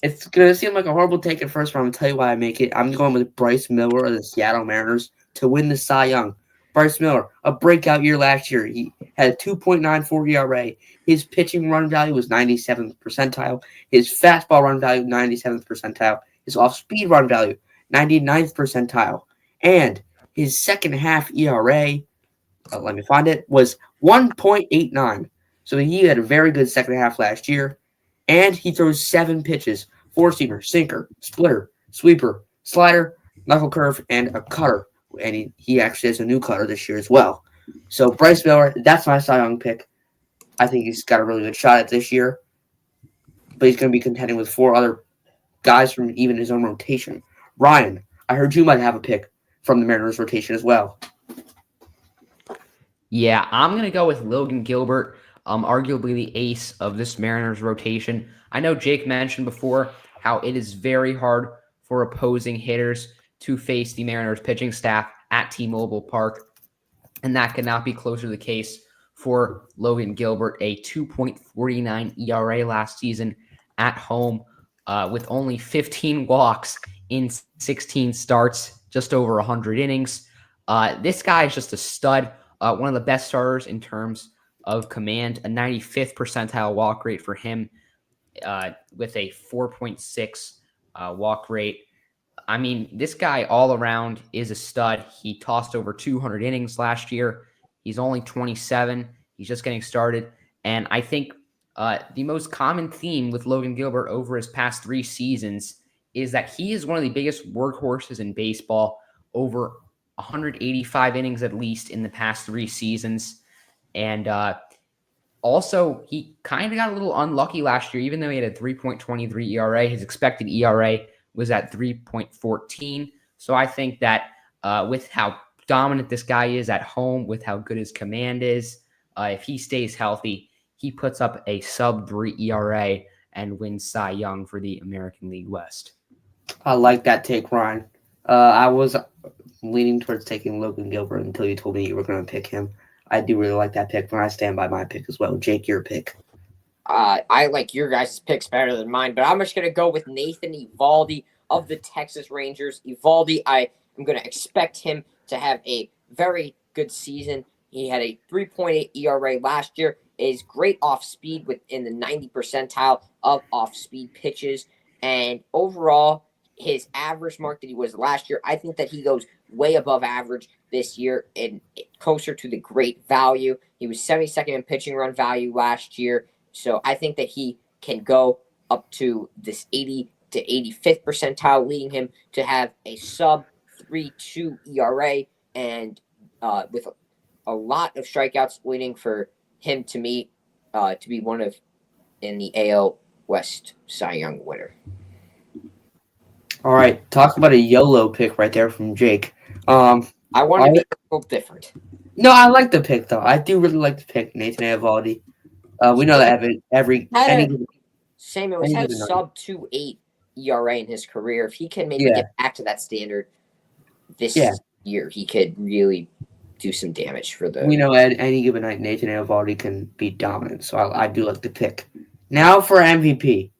S1: It's going to seem like a horrible take at first, but I'm going to tell you why I make it. I'm going with Bryce Miller of the Seattle Mariners to win the Cy Young. Bryce Miller, a breakout year last year. He had a 2.94 ERA. His pitching run value was 97th percentile. His fastball run value, 97th percentile. His off-speed run value, 99th percentile. And his second half ERA, let me find it, was 1.89. So he had a very good second half last year. And he throws 7 pitches, 4-seamer, sinker, splitter, sweeper, slider, knuckle curve, and a cutter. And he actually has a new cutter this year as well. So Bryce Miller, that's my Cy Young pick. I think he's got a really good shot at this year. But he's going to be contending with 4 other guys from even his own rotation. Ryan, I heard you might have a pick from the Mariners rotation as well.
S3: Yeah, I'm going to go with Logan Gilbert, arguably the ace of this Mariners rotation. I know Jake mentioned before how it is very hard for opposing hitters to face the Mariners pitching staff at T-Mobile Park, and that could not be closer to the case for Logan Gilbert, a 2.49 ERA last season at home with only 15 walks in 16 starts, just over 100 innings. This guy is just a stud. One of the best starters in terms of command, a 95th percentile walk rate for him with a 4.6 walk rate. I mean, this guy all around is a stud. He tossed over 200 innings last year. He's only 27. He's just getting started. And I think the most common theme with Logan Gilbert over his past 3 seasons is that he is one of the biggest workhorses in baseball, over 185 innings at least in the past 3 seasons. And also, he kind of got a little unlucky last year. Even though he had a 3.23 ERA, his expected ERA was at 3.14. So I think that with how dominant this guy is at home, with how good his command is, if he stays healthy, he puts up a sub-3 ERA and wins Cy Young for the American League West.
S1: I like that take, Ryan. I was leaning towards taking Logan Gilbert until you told me you were going to pick him. I do really like that pick, and I stand by my pick as well. Jake, your pick.
S2: I like your guys' picks better than mine, but I'm just going to go with Nathan Eovaldi of the Texas Rangers. Eovaldi, I am going to expect him to have a very good season. He had a 3.8 ERA last year. Is great off speed within the 90 percentile of off speed pitches. And overall, his average mark that he was last year, I think that he goes way above average this year and closer to the great value. He was 72nd in pitching run value last year. So I think that he can go up to this 80 to 85th percentile, leading him to have a sub 3.2 ERA and with a lot of strikeouts, waiting for him to me to be one of in the AL West Cy Young winner.
S1: All right, talk about a YOLO pick right there from Jake.
S2: I want to be a little different.
S1: No, I like the pick though. I do really like the pick, Nathan Eovaldi. We know that
S2: Samuel had a sub 2.8 ERA in his career. If he can maybe get back to that standard this year, he could really do some damage for the.
S1: We know at any given night, Nathan Eovaldi can be dominant, so I do like the pick. Now for MVP.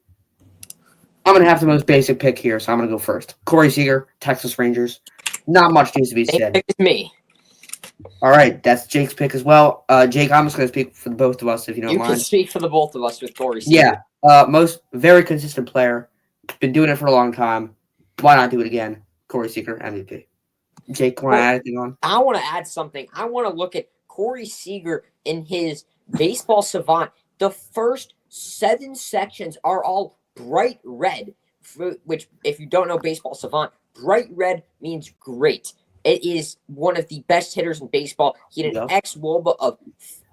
S1: I'm going to have the most basic pick here, so I'm going to go first. Corey Seager, Texas Rangers. Not much needs to be said.
S2: Pick is me.
S1: All right, that's Jake's pick as well. Jake, I'm just going to speak for the both of us, if you don't mind.
S2: You can speak for the both of us with Corey Seager.
S1: Yeah, very consistent player. Been doing it for a long time. Why not do it again? Corey Seager, MVP. Jake, want to add anything on?
S2: I want to add something. I want to look at Corey Seager in his Baseball Savant. The first 7 sections are all bright red, which, if you don't know Baseball Savant, bright red means great. It is one of the best hitters in baseball. He had an xWOBA of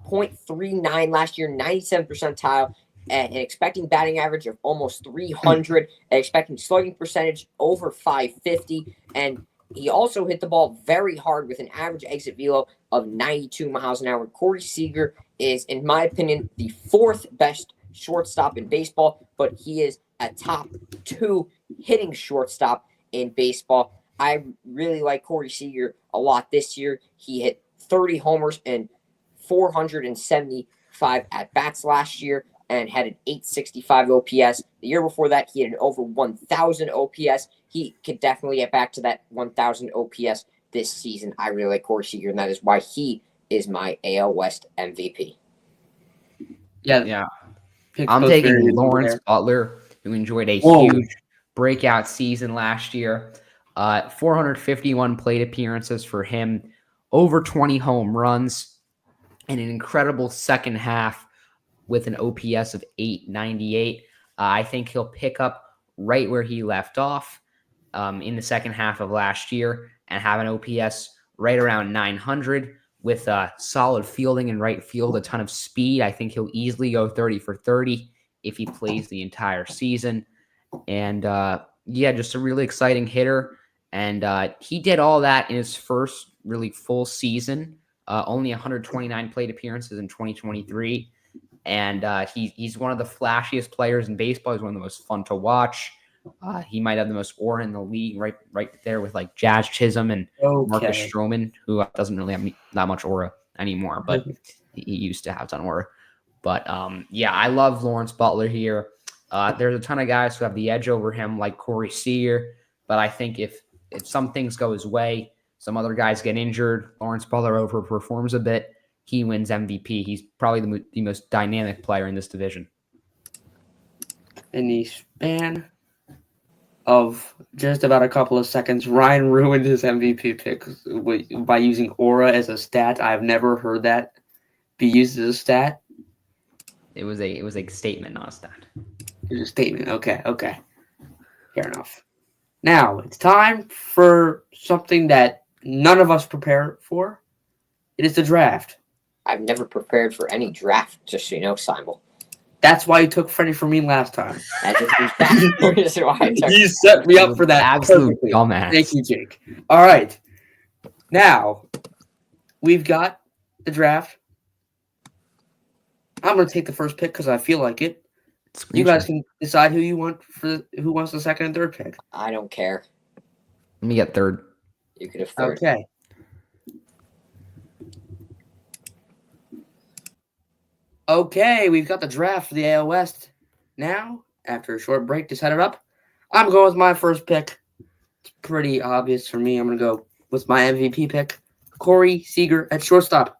S2: 0.39 last year, 97th percentile, and expecting batting average of almost 300, and expecting slugging percentage over 550, and he also hit the ball very hard with an average exit velo of 92 miles an hour. Corey Seager is, in my opinion, the 4th best shortstop in baseball, but he is a top 2 hitting shortstop in baseball. I really like Corey Seager a lot this year. He hit 30 homers and 475 at bats last year and had an 865 OPS. The year before that, he had an over 1,000 OPS. He could definitely get back to that 1,000 OPS this season. I really like Corey Seager, and that is why he is my AL West MVP.
S3: Yeah.
S1: Pick's
S3: I'm
S1: both very
S3: taking
S1: good
S3: Lawrence
S1: there.
S3: Butler, who enjoyed a
S1: Whoa.
S3: huge breakout season last year. 451 plate appearances for him, over 20 home runs, and an incredible second half with an OPS of 898. I think he'll pick up right where he left off in the second half of last year and have an OPS right around 900 with solid fielding in right field, a ton of speed. I think he'll easily go 30 for 30 if he plays the entire season. And just a really exciting hitter. And he did all that in his first really full season, only 129 plate appearances in 2023. And he's one of the flashiest players in baseball. He's one of the most fun to watch. He might have the most aura in the league, right there with like Jazz Chisholm and Marcus Stroman, who doesn't really have that much aura anymore, but he used to have a ton of aura. But I love Lawrence Butler here. There's a ton of guys who have the edge over him, like Corey Seager. But I think if some things go his way, some other guys get injured, Lawrence Butler overperforms a bit, he wins MVP. He's probably the most dynamic player in this division.
S1: In the span of just about a couple of seconds, Ryan ruined his MVP pick by using aura as a stat. I've never heard that be used as a stat.
S3: It was a statement, not a stat.
S1: It was a statement. Okay. Fair enough. Now it's time for something that none of us prepare for. It is the draft.
S2: I've never prepared for any draft, just so you know, Simon.
S1: That's why you took Freddie for me last time.
S2: That's why I took
S1: You set me up for that.
S3: Absolute
S1: perfectly.
S3: dumbass.
S1: Thank you, Jake. All right. Now, we've got the draft. I'm going to take the first pick because I feel like it. You guys can decide who wants the second and third pick.
S2: I don't care.
S3: Let me get third.
S2: You could have third.
S1: Okay. Okay, we've got the draft for the AL West. Now, after a short break to set it up, I'm going with my first pick. It's pretty obvious for me. I'm going to go with my MVP pick, Corey Seager at shortstop.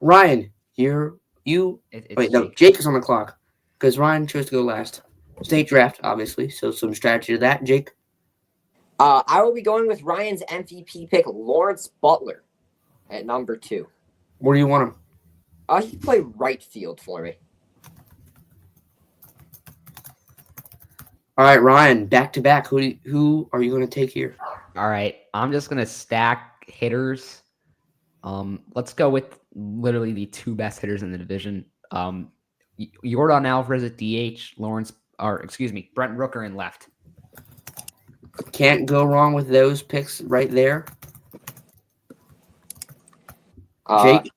S1: Ryan, Jake is on the clock because Ryan chose to go last. State draft, obviously, so some strategy to that. Jake?
S2: I will be going with Ryan's MVP pick, Lawrence Butler, at number 2.
S1: Where do you want him?
S2: He can play right field for me.
S1: All right, Ryan, back to back. Who are you going to take here?
S3: All right, I'm just going to stack hitters. Let's go with literally the two best hitters in the division. Yordan Alvarez at DH, Brent Rooker in left.
S1: Can't go wrong with those picks right there. Jake?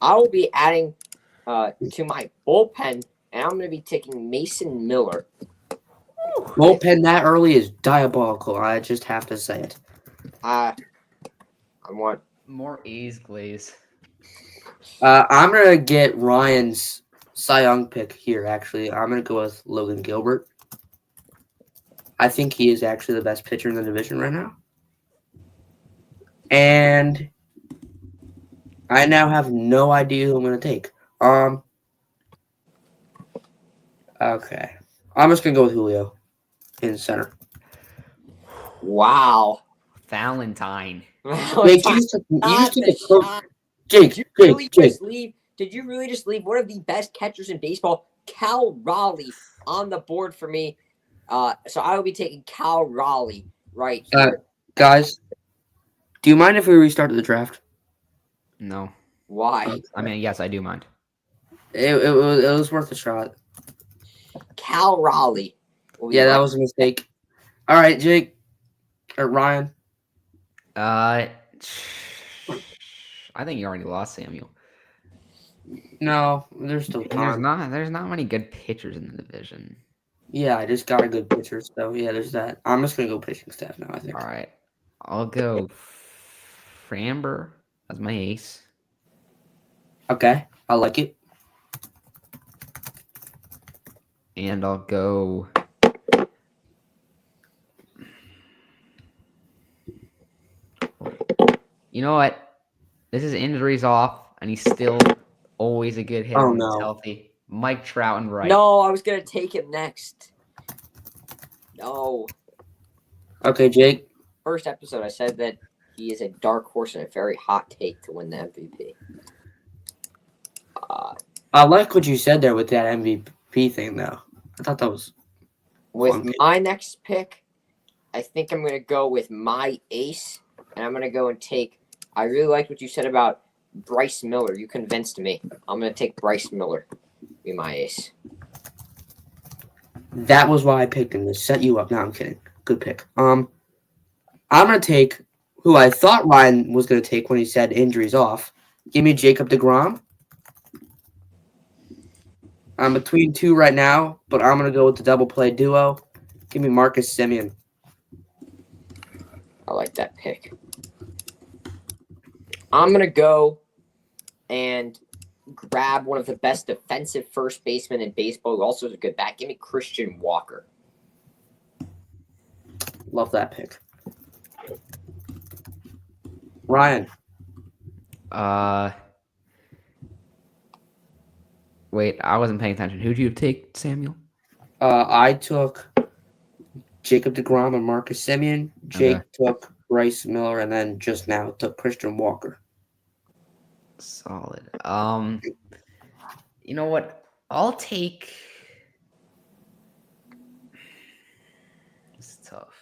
S2: I will be adding to my bullpen, and I'm going to be taking Mason Miller.
S1: Bullpen that early is diabolical. I just have to say it.
S2: I want
S3: more A's glaze.
S1: I'm going to get Ryan's Cy Young pick here, actually. I'm going to go with Logan Gilbert. I think he is actually the best pitcher in the division right now. And I now have no idea who I'm going to take. Okay. I'm just going to go with Julio in center.
S2: Wow.
S3: Valentine.
S1: Jake, you just took a coach. Jake,
S2: Did you really just leave one of the best catchers in baseball, Cal Raleigh, on the board for me? So I will be taking Cal Raleigh right here.
S1: Guys, do you mind if we restart the draft?
S3: No.
S2: Why?
S3: I mean, yes, I do mind.
S1: It was worth a shot.
S2: Cal Raleigh.
S1: Yeah, that was a mistake. All right, Jake or Ryan.
S3: I think you already lost, Samuel.
S1: No, there's still time.
S3: There's not many good pitchers in the division.
S1: Yeah, I just got a good pitcher, so yeah, there's that. I'm just gonna go pitching staff now, I think.
S3: All right, I'll go Framber as my ace.
S1: Okay, I like it.
S3: And I'll go. You know what? This is injuries off, and he's still always a good hitter
S1: Oh,
S3: when he's
S1: no.
S3: healthy. Mike Trout and right.
S2: No, I was gonna take him next. No.
S1: Okay, Jake.
S2: First episode, I said that he is a dark horse and a very hot take to win the MVP.
S1: I like what you said there with that MVP thing, though. I thought that was
S2: With
S1: fun.
S2: my next pick, I think I'm gonna go with my ace, and I'm gonna go and take. I really liked what you said about Bryce Miller. You convinced me. I'm gonna take Bryce Miller. Be my ace.
S1: That was why I picked him to set you up. No, I'm kidding. Good pick. I'm gonna take who I thought Ryan was gonna take when he said injuries off. Give me Jacob DeGrom. I'm between two right now, but I'm gonna go with the double play duo. Give me Marcus Semien.
S2: I like that pick. I'm gonna go and grab one of the best defensive first basemen in baseball, who also is a good bat. Give me Christian Walker.
S1: Love that pick. Ryan.
S3: Wait, I wasn't paying attention. Who'd you take, Samuel?
S1: I took Jacob DeGrom and Marcus Semien. Jake took Bryce Miller, and then just now took Christian Walker.
S3: Solid. You know what? I'll take. It's tough.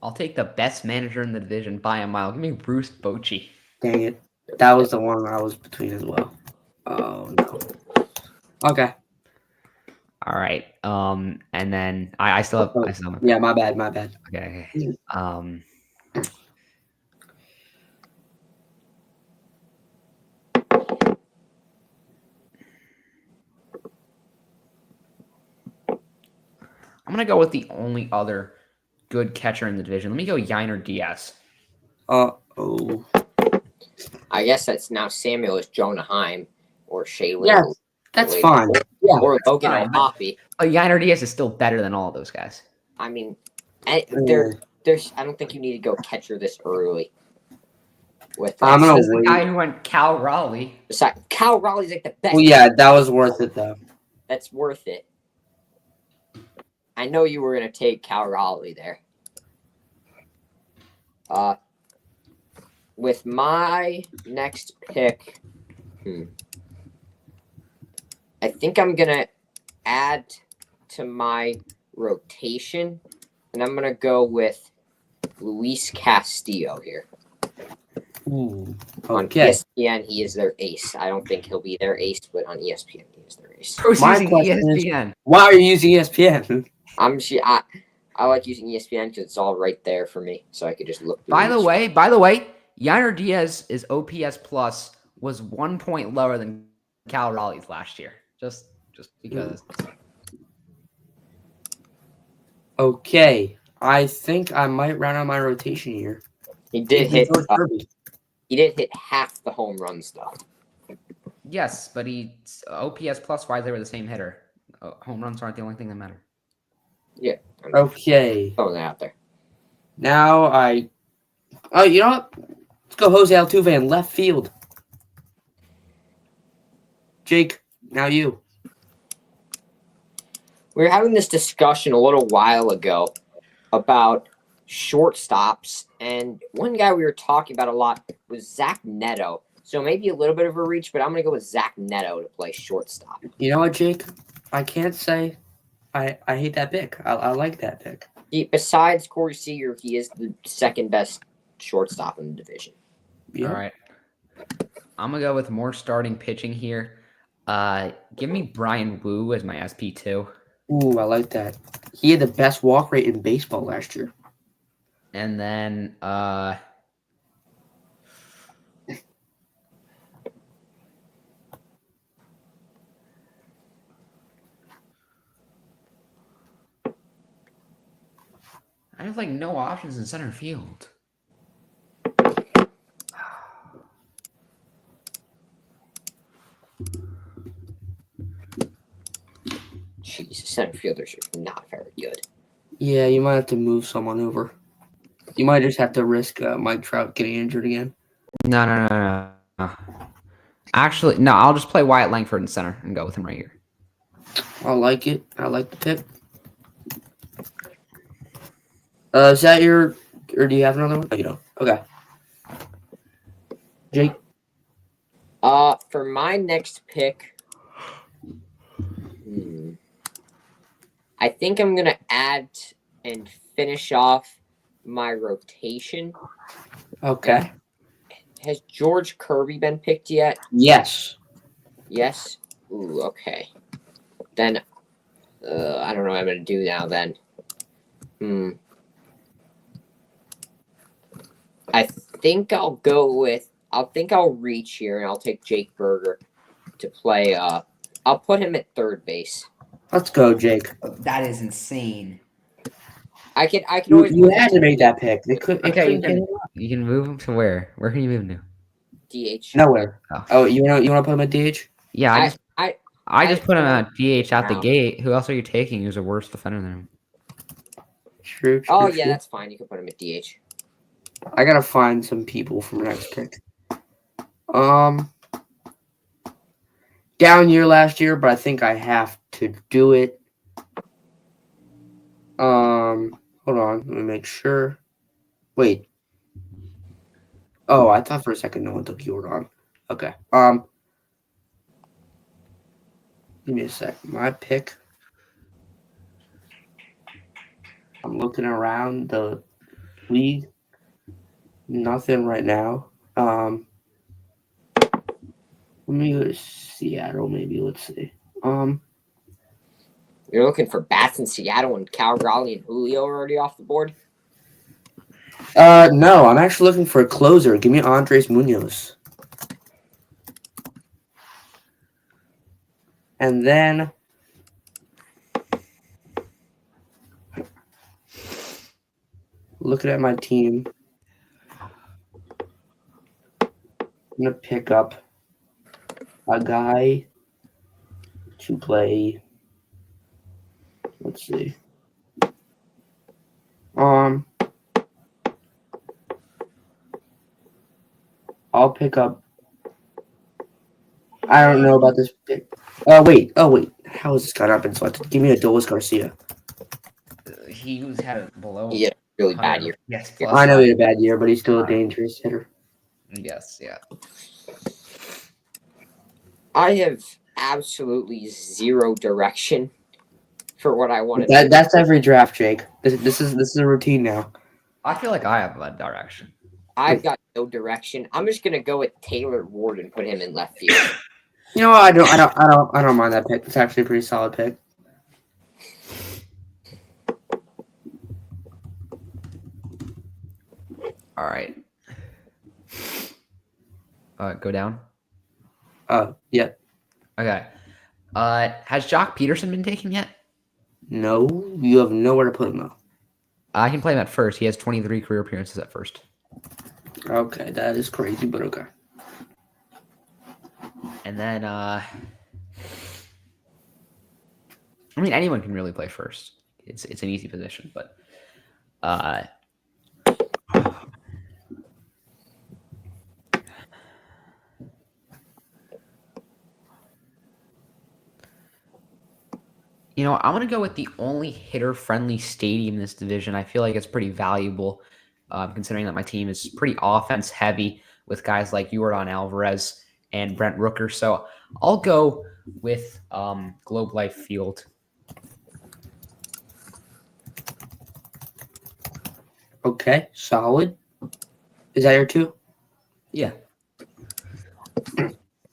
S3: I'll take the best manager in the division by a mile. Give me Bruce Bochy.
S1: Dang it. That was the one I was between as well. Oh, no. Okay.
S3: All right. And then I still have. I still have.
S1: Yeah, my bad.
S3: Okay. I'm gonna go with the only other good catcher in the division. Let me go Yiner Diaz.
S1: Oh.
S2: I guess that's now Samuel is Jonah Heim or Shaylin.
S1: Yeah, that's fine. Yeah,
S2: or Logan
S3: fine,
S2: O'Hoppe.
S3: Yiner Diaz is still better than all of those guys.
S2: I mean, there's. I don't think you need to go catcher this early. With
S1: I'm gonna
S3: This is the
S1: wait.
S3: guy who went Cal Raleigh.
S2: besides, Cal Raleigh's like the best.
S1: Well, yeah, that was worth it though.
S2: That's worth it. I know you were gonna take Cal Raleigh there. With my next pick, I think I'm gonna add to my rotation, and I'm gonna go with Luis Castillo here.
S1: Ooh,
S2: On
S1: okay.
S2: ESPN, he is their ace. I don't think he'll be their ace, but on ESPN, he is their ace.
S3: Who's
S1: My
S3: using
S1: question is-
S3: ESPN?
S1: Why are you using ESPN?
S2: I like using ESPN because it's all right there for me, so I could just look.
S3: By the way, Yiner Diaz's OPS plus was 1 point lower than Cal Raleigh's last year. Just because.
S1: Okay, I think I might round out my rotation here.
S2: he did
S1: Give me
S2: hit.
S1: George Kirby.
S2: He did hit half the home runs though.
S3: Yes, but OPS plus wise they were the same hitter. Home runs aren't the only thing that matter.
S2: Yeah.
S1: Okay,
S2: Throwing that out there.
S1: now oh, you know what? Let's go Jose Altuve in left field. Jake, now you.
S2: We were having this discussion a little while ago about shortstops, and one guy we were talking about a lot was Zach Neto. So maybe a little bit of a reach, but I'm going to go with Zach Neto to play shortstop.
S1: You know what, Jake? I can't say I hate that pick. I like that pick.
S2: Besides Corey Seager, he is the second best shortstop in the division.
S1: Yeah.
S3: All right. I'm gonna go with more starting pitching here. Give me Brian Wu as my SP2.
S1: Ooh, I like that. He had the best walk rate in baseball last year.
S3: And then I have like no options in center field.
S2: Jeez, center fielders are not very good.
S1: Yeah, you might have to move someone over. You might just have to risk Mike Trout getting injured again.
S3: No. Actually, no. I'll just play Wyatt Langford in center and go with him right here.
S1: I like it. I like the pick. Is that your, or do you have another one? Oh, you don't. Okay. Jake.
S2: For my next pick, I think I'm gonna add and finish off my rotation.
S1: Okay.
S2: Has George Kirby been picked yet?
S1: Yes.
S2: Yes. Ooh, okay. Then, I don't know what I'm gonna do now. Then, I think I'll go with. I think I'll reach here and I'll take Jake Berger to play. I'll put him at third base.
S1: Let's go, Jake.
S3: That is insane.
S2: I can always.
S1: You had to make that pick. It
S3: Okay,
S1: couldn't
S3: you can move him to where? Where can you move him to?
S2: DH.
S1: nowhere.
S3: Oh.
S1: Oh, you want to put him at DH?
S3: Yeah, I just put him at DH out the
S2: Wow.
S3: gate. Who else are you taking who's a worse defender than him?
S1: True.
S2: Oh yeah, that's fine. You can put him at DH.
S1: I gotta find some people for my next pick. Down year last year, but I think I have to do it. Hold on, let me make sure. Wait. Oh, I thought for a second no one took Jordan. Okay. Give me a sec. My pick. I'm looking around the league. Nothing right now. Let me go to Seattle, maybe. Let's see.
S2: You're looking for bats in Seattle and Cal Raleigh and Julio are already off the board.
S1: No, I'm actually looking for a closer. Give me Andres Munoz. And then looking at my team, I'm gonna pick up a guy to play. Let's see. I'll pick up. I don't know about this pick. Oh wait. How has this got up and selected? Give me Adolis Garcia.
S3: He was had a below.
S2: Yeah, really bad year.
S3: Yes,
S1: I know he had a bad year, but he's still a dangerous hitter.
S3: Yes, yeah.
S2: I have absolutely zero direction for what I want to do.
S1: That's every draft, Jake. This is a routine now.
S3: I feel like I have a direction.
S2: I've got no direction. I'm just gonna go with Taylor Ward and put him in left field.
S1: You know what? I don't mind that pick. It's actually a pretty solid pick.
S3: All right. Go down.
S1: Yeah.
S3: Okay. Has Jock Peterson been taken yet?
S1: No, you have nowhere to put him though.
S3: I can play him at first. He has 23 career appearances at first.
S1: Okay, that is crazy, but okay.
S3: And then, I mean, anyone can really play first. It's an easy position, but you know, I'm going to go with the only hitter-friendly stadium in this division. I feel like it's pretty valuable, considering that my team is pretty offense-heavy with guys like Yordan Alvarez and Brent Rooker. So I'll go with Globe Life Field.
S1: Okay, solid. Is that your two?
S3: Yeah.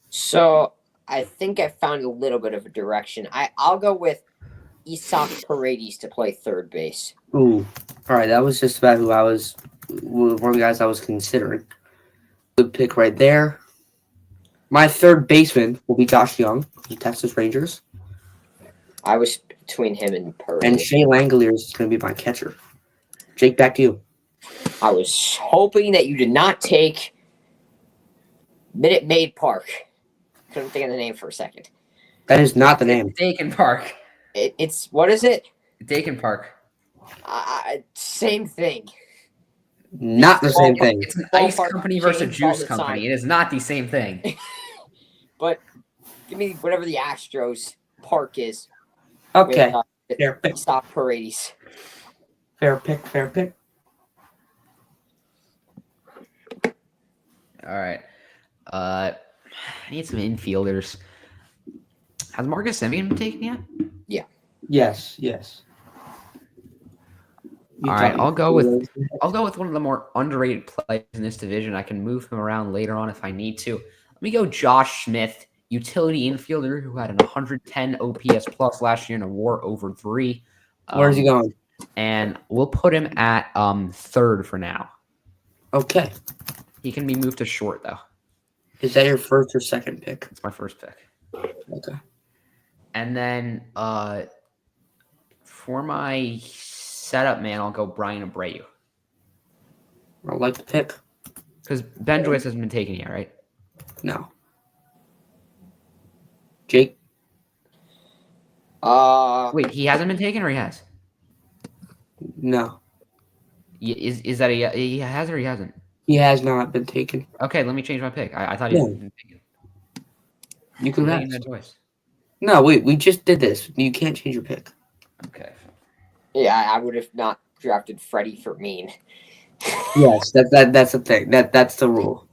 S2: So I think I found a little bit of a direction. I'll go with Isaac Paredes to play third base.
S1: Ooh. All right, that was just about who I was, one of the guys I was considering. Good pick right there. My third baseman will be Josh Young from the Texas Rangers.
S2: I was between him and Paredes.
S1: And Shea Langeliers is going to be my catcher. Jake, back to you.
S2: I was hoping that you did not take Minute Maid Park. Couldn't think of the name for a second.
S1: That is not the name.
S3: Dakin Park.
S2: It's what is it?
S3: Dakin Park.
S2: Same thing.
S1: Not the same thing.
S3: It's an ice
S2: Ballpark
S3: company versus a
S2: change all
S3: juice
S2: the time.
S3: company. It is not the same thing.
S2: But give me whatever the Astros park is.
S1: Okay.
S2: With,
S1: Fair pick.
S2: Stop Paredes.
S1: Fair pick.
S3: All right. I need some infielders. Has Marcus Semien been taken yet?
S1: Yes.
S3: All right, I'll go with one of the more underrated players in this division. I can move him around later on if I need to. Let me go Josh Smith, utility infielder who had an 110 OPS plus last year in a WAR over 3.
S1: Where's he going?
S3: And we'll put him at third for now.
S1: Okay.
S3: He can be moved to short though.
S1: Is that your first or second pick?
S3: It's my first pick.
S1: Okay.
S3: And then for my setup man, I'll go Brian Abreu.
S1: I like the pick.
S3: Because Ben Joyce hasn't been taken yet, right?
S1: No. Jake?
S3: Wait, he hasn't been taken or he has?
S1: No.
S3: Is that he has or he hasn't?
S1: He has not been taken.
S3: Okay, let me change my pick. I thought he had been taken.
S1: You could
S3: I'm
S1: have.
S3: taking Ben Joyce.
S1: No, wait, we just did this. You can't change your pick.
S3: Okay.
S2: Yeah, I would have not drafted Freddie for Mean.
S1: Yes, that's the thing. That's the rule.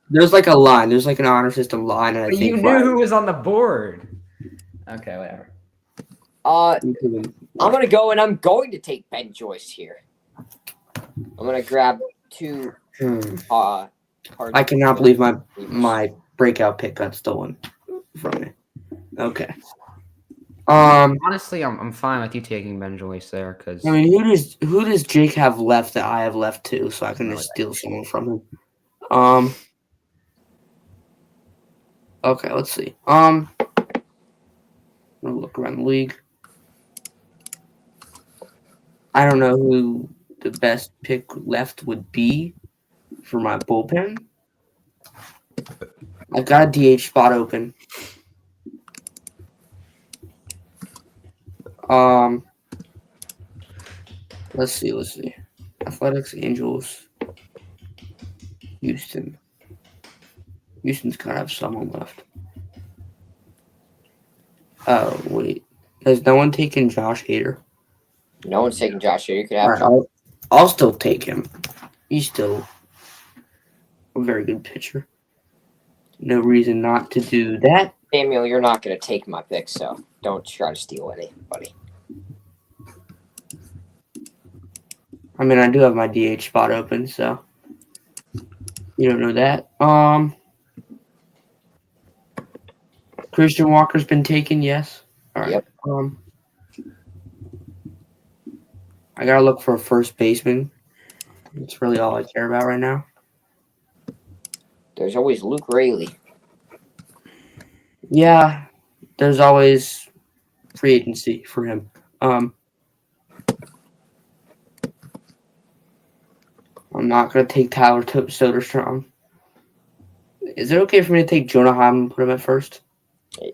S1: There's like a line. There's like an honor system line, and I
S3: But
S1: think
S3: you knew who was on the board. Okay, whatever.
S2: I'm gonna go and I'm going to take Ben Joyce here. I'm gonna grab two.
S1: I cannot believe my breakout pick got stolen from me. Okay.
S3: Honestly, I'm fine with you taking Ben Joyce there because
S1: I mean, who does Jake have left that I have left too, so I can just steal someone from him. Okay, let's see. I'm gonna look around the league. I don't know who the best pick left would be for my bullpen. I've got a DH spot open. Let's see. Athletics, Angels, Houston. Houston's gotta have someone left. Oh wait, has no one taken Josh Hader?
S2: No one's taking Josh here. You could have.
S1: All right, I'll still take him. He's still a very good pitcher. No reason not to do that.
S2: Samuel, you're not going to take my pick, so don't try to steal anybody.
S1: I mean, I do have my DH spot open, so you don't know that. Christian Walker's been taken, yes. All right.
S2: Yep.
S1: I gotta look for a first baseman. That's really all I care about right now.
S2: There's always Luke Raley.
S1: Yeah, there's always free agency for him. I'm not gonna take Tyler Soderstrom. Is it okay for me to take Jonah Heim and put him at first? Is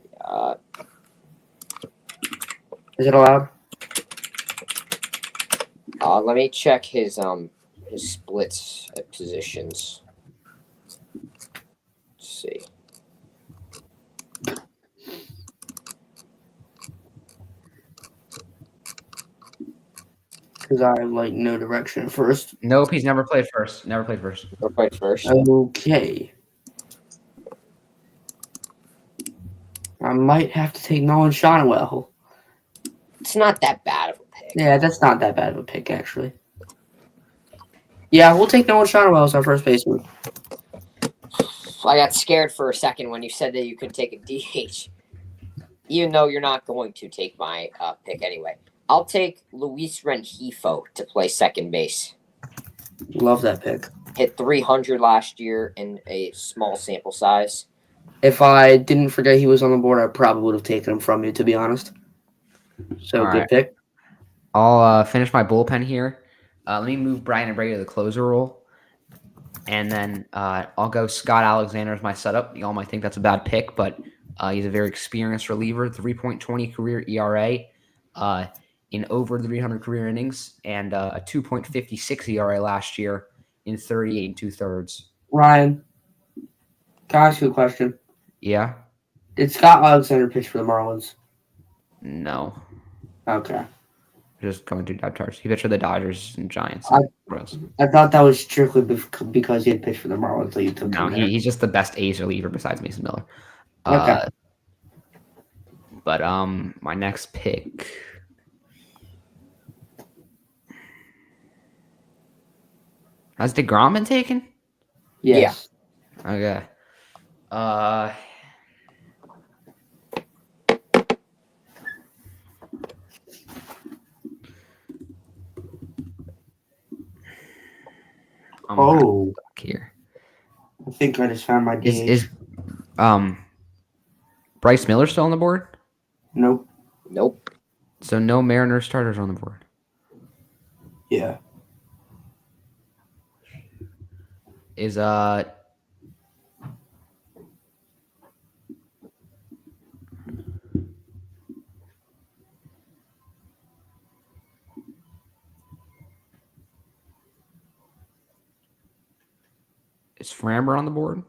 S1: it allowed?
S2: Let me check his splits at positions. Let's see.
S1: Because I have like no direction at first.
S3: Nope, he's never played first. Never played first.
S2: We'll play first.
S1: Okay. I might have to take Nolan Shotwell.
S2: It's not that bad of a pick.
S1: Yeah, that's not that bad of a pick, actually. Yeah, we'll take Nolan Shotwell as our first baseman.
S2: I got scared for a second when you said that you could take a DH, even though you're not going to take my pick anyway. I'll take Luis Rengifo to play second base.
S1: Love that pick.
S2: Hit 300 last year in a small sample size.
S1: If I didn't forget he was on the board, I probably would have taken him from you, to be honest. So,
S3: All
S1: good
S3: right.
S1: pick.
S3: I'll finish my bullpen here. Let me move Brian Abreu to the closer role. And then I'll go Scott Alexander as my setup. Y'all might think that's a bad pick, but he's a very experienced reliever. 3.20 career ERA in over 300 career innings and a 2.56 ERA last year in 38 and 2/3.
S1: Ryan, can I ask you a question?
S3: Yeah?
S1: Did Scott Alexander pitch for the Marlins?
S3: No.
S1: Okay.
S3: Just going through depth charts. He pitched for the Dodgers and Giants.
S1: I-
S3: And Royals.
S1: I thought that was strictly because he had pitched for the Marlins, so you took
S3: No,
S1: him there.
S3: he's just the best A's reliever besides Mason Miller.
S1: Okay.
S3: But my next pick. Has DeGrom been taken?
S1: Yes.
S3: Okay. I'm
S1: Oh,
S3: back here.
S1: I think I just found my DH.
S3: Is Bryce Miller still on the board?
S1: Nope.
S2: Nope.
S3: So no Mariners starters on the board.
S1: Yeah.
S3: Is Framber on the board?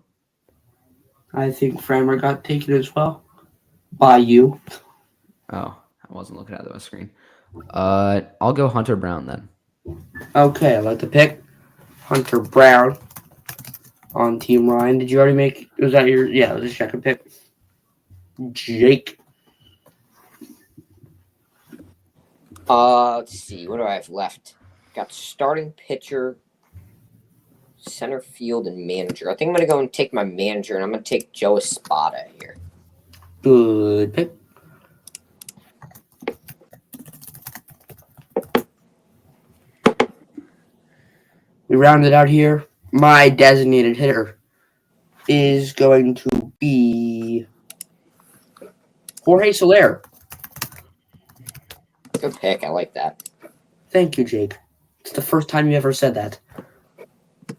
S1: I think Framer got taken as well by you.
S3: Oh, I wasn't looking at the screen. I'll go Hunter Brown then.
S1: Okay, I'd like to pick Hunter Brown on Team Ryan. Did you already make? Was that your? Yeah, it was a second pick. Jake.
S2: Let's see. What do I have left? Got starting pitcher, center field, and manager. I think I'm gonna go and take my manager, and I'm gonna take Joe Espada here.
S1: Good pick. We rounded out here. My designated hitter is going to be Jorge Soler.
S2: Good pick. I like that.
S1: Thank you, Jake. It's the first time you ever said that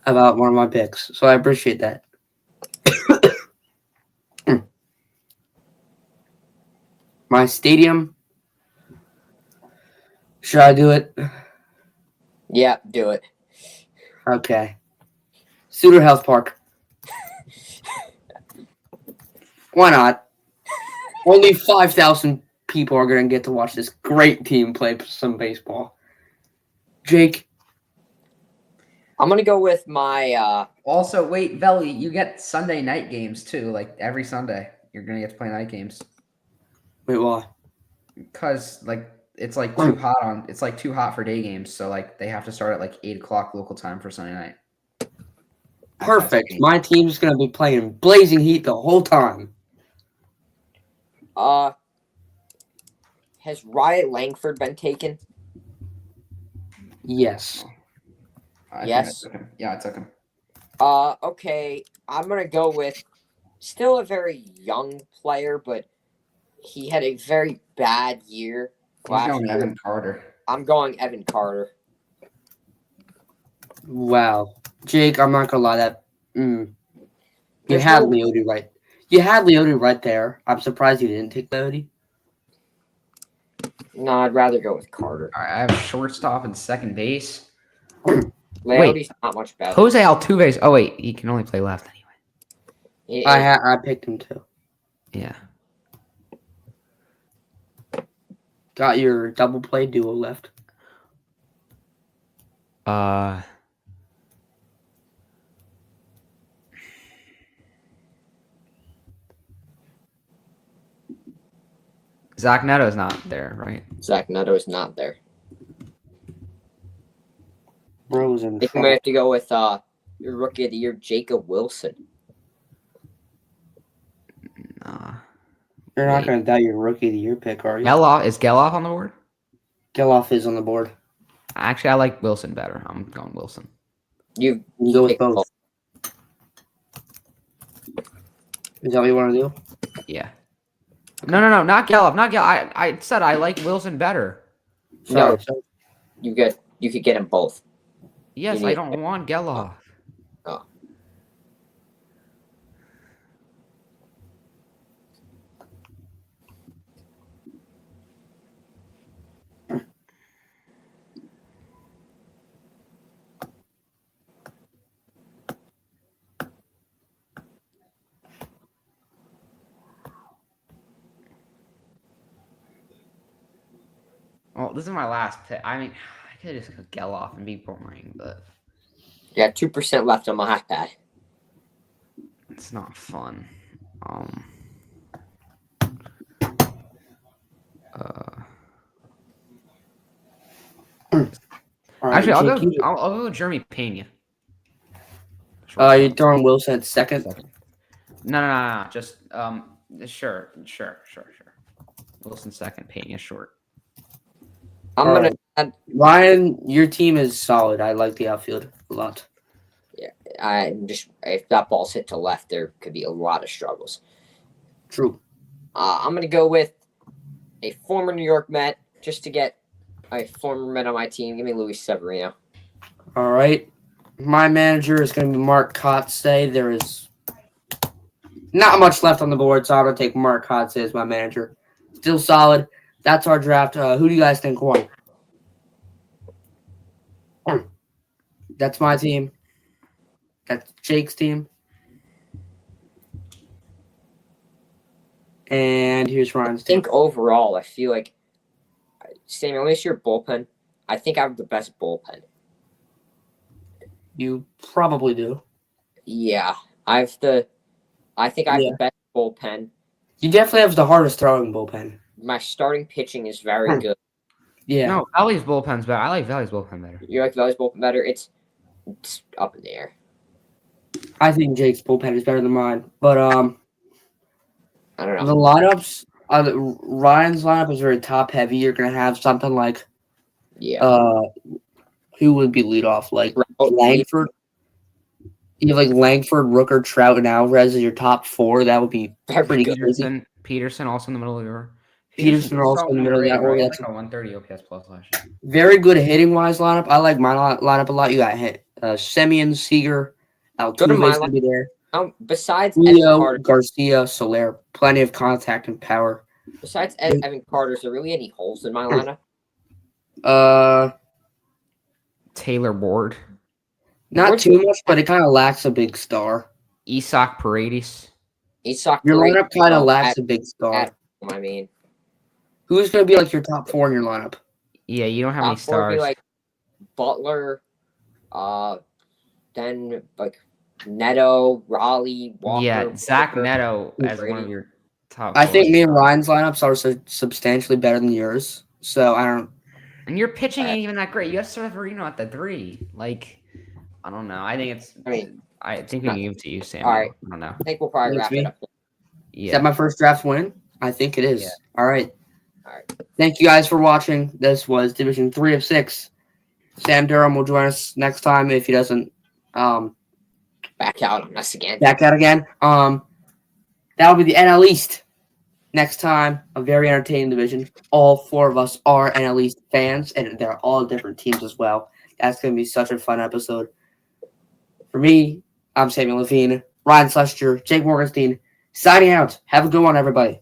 S1: about one of my picks, so I appreciate that. My stadium. Should I do it?
S2: Yeah, do it.
S1: Okay. Suter Health Park. Why not? Only 5,000 people are going to get to watch this great team play some baseball. Jake.
S2: I'm gonna go with my.
S3: Also, wait, Velly, you get Sunday night games too. Like every Sunday, you're gonna get to play night games.
S1: Wait, why?
S3: Because it's too hot on. It's too hot for day games, so they have to start at 8 o'clock local time for Sunday night.
S1: Perfect. My team's going to be playing blazing heat the whole time.
S2: Has Riot Langford been taken?
S1: Yes.
S2: Yes.
S3: I took him.
S2: Okay. I'm gonna go with still a very young player, but he had a very bad year last year.
S3: Evan Carter.
S2: I'm going Evan Carter.
S1: Wow. Jake, I'm not going to lie. You
S2: There's
S1: had
S2: no-
S1: Leody right. You had Leody right there. I'm surprised you didn't take Leody.
S2: No, I'd rather go with Carter.
S3: All right, I have shortstop and second base.
S2: Leody's not much better.
S3: Jose Altuve's. Oh wait, he can only play left anyway.
S1: I picked him too.
S3: Yeah.
S1: Got your double play duo left.
S3: Zach Neto's not there, right?
S2: Zach Neto is not there.
S1: Bros in
S2: I think we
S1: trouble.
S2: have to go with your rookie of the year, Jacob Wilson.
S3: Nah.
S1: You're not
S3: Wait.
S1: going to doubt your rookie of the year pick, are you?
S3: Geloff is Geloff on the board?
S1: Geloff is on the board.
S3: Actually, I like Wilson better. I'm going Wilson.
S2: You
S1: You can go with
S2: pick
S1: both. Is that what you want to do?
S3: Yeah. No, not Geloff. Not Geloff. I said I like Wilson better.
S2: No.
S1: Sorry.
S2: You could get them both.
S3: Yes,
S2: You
S3: I
S2: need-
S3: don't want Geloff.
S2: Oh.
S3: Well, this is my last pick. I mean, I could just go Geloff and be boring, but
S2: You got 2% left on my iPad.
S3: it's not fun. Uh,
S1: All right,
S3: actually,
S1: Jake, you-
S3: I'll go Jeremy Pena.
S1: you're throwing Wilson at second.
S3: No. Just sure. Wilson second, Pena short.
S2: I'm
S1: All
S2: gonna
S1: right.
S2: add,
S1: Ryan, your team is solid. I like the outfield a lot.
S2: if that ball's hit to left, there could be a lot of struggles.
S1: True.
S2: I'm gonna go with a former New York Met just to get a former Met on my team. Give me Luis Severino.
S1: All right. My manager is going to be Mark Kotsay. There is not much left on the board, so I'm going to take Mark Kotsay as my manager. Still solid. That's our draft. Who do you guys think won? That's my team. That's Jake's team. And here's Ryan's
S2: I
S1: team.
S2: think overall, I feel like Sammy, at least your bullpen. I think I have the best bullpen.
S1: You probably do.
S2: Yeah, I think I have
S1: Yeah.
S2: the best bullpen.
S1: You definitely have the hardest throwing bullpen.
S2: My starting pitching is very good.
S1: Yeah.
S3: No, Valley's bullpen's better. I like Valley's bullpen better.
S2: You like Valley's bullpen better? It's up in the air.
S1: I think Jake's bullpen is better than mine. But
S2: I don't know.
S1: the lineups, Ryan's lineup is very top heavy. You're gonna have something like
S2: Yeah.
S1: who would be leadoff? Like
S2: Trout,
S1: Langford. You have like Langford, Rooker, Trout, and Alvarez as your top four. That would be
S2: very
S1: pretty
S2: good.
S1: crazy.
S3: Peterson also in the middle of your.
S1: Peterson also in the middle of that order.
S3: Right?
S1: That's
S3: Like a 130 OPS plus last year.
S1: very good hitting wise lineup. I like my lineup a lot. You got hit Semien, Seager,
S2: Go to my
S1: Altuve's gonna be there.
S2: Besides Evan
S1: Leo,
S2: Carter,
S1: Garcia, Soler, plenty of contact and power.
S2: besides Evan Carter, is there really any holes in my lineup?
S3: Taylor Ward,
S1: Not
S2: Where's
S1: too
S2: the-
S1: much, but it kind of lacks a big star.
S3: Isak Paredes.
S2: Isak
S1: Your
S2: Paredes,
S1: lineup kind of
S2: oh,
S1: lacks a big star.
S2: at- I mean,
S1: Who's gonna be like your top four in your lineup?
S3: Yeah, you don't have any
S2: top four would
S3: stars.
S2: be like Butler, then like Neto, Raleigh, Walker.
S3: Yeah, Zach
S2: Walker.
S3: Neto as
S2: Brady.
S3: one of your top.
S1: I think
S3: four.
S1: me and Ryan's lineups are substantially better than yours. So I don't.
S3: And your pitching ain't even that great. You have Severino at the 3. Like, I don't know. I think it's.
S2: I mean,
S3: I think we can give it to you, Sam.
S2: All right.
S3: I don't know.
S2: I think we'll probably
S1: That's
S2: wrap
S1: me.
S2: it up.
S1: Is
S3: Yeah.
S1: that my first draft win? I think it is.
S3: Yeah.
S1: All right.
S2: All right.
S1: Thank you guys for watching. This was Division 3 of 6. Sam Durham will join us next time if he doesn't
S2: Back out on us again.
S1: back out again. That will be the NL East next time. A very entertaining division. All 4 of us are NL East fans, and they're all different teams as well. That's going to be such a fun episode. For me, I'm Samuel Levine, Ryan Slester, Jake Morgenstein, signing out. Have a good one, everybody.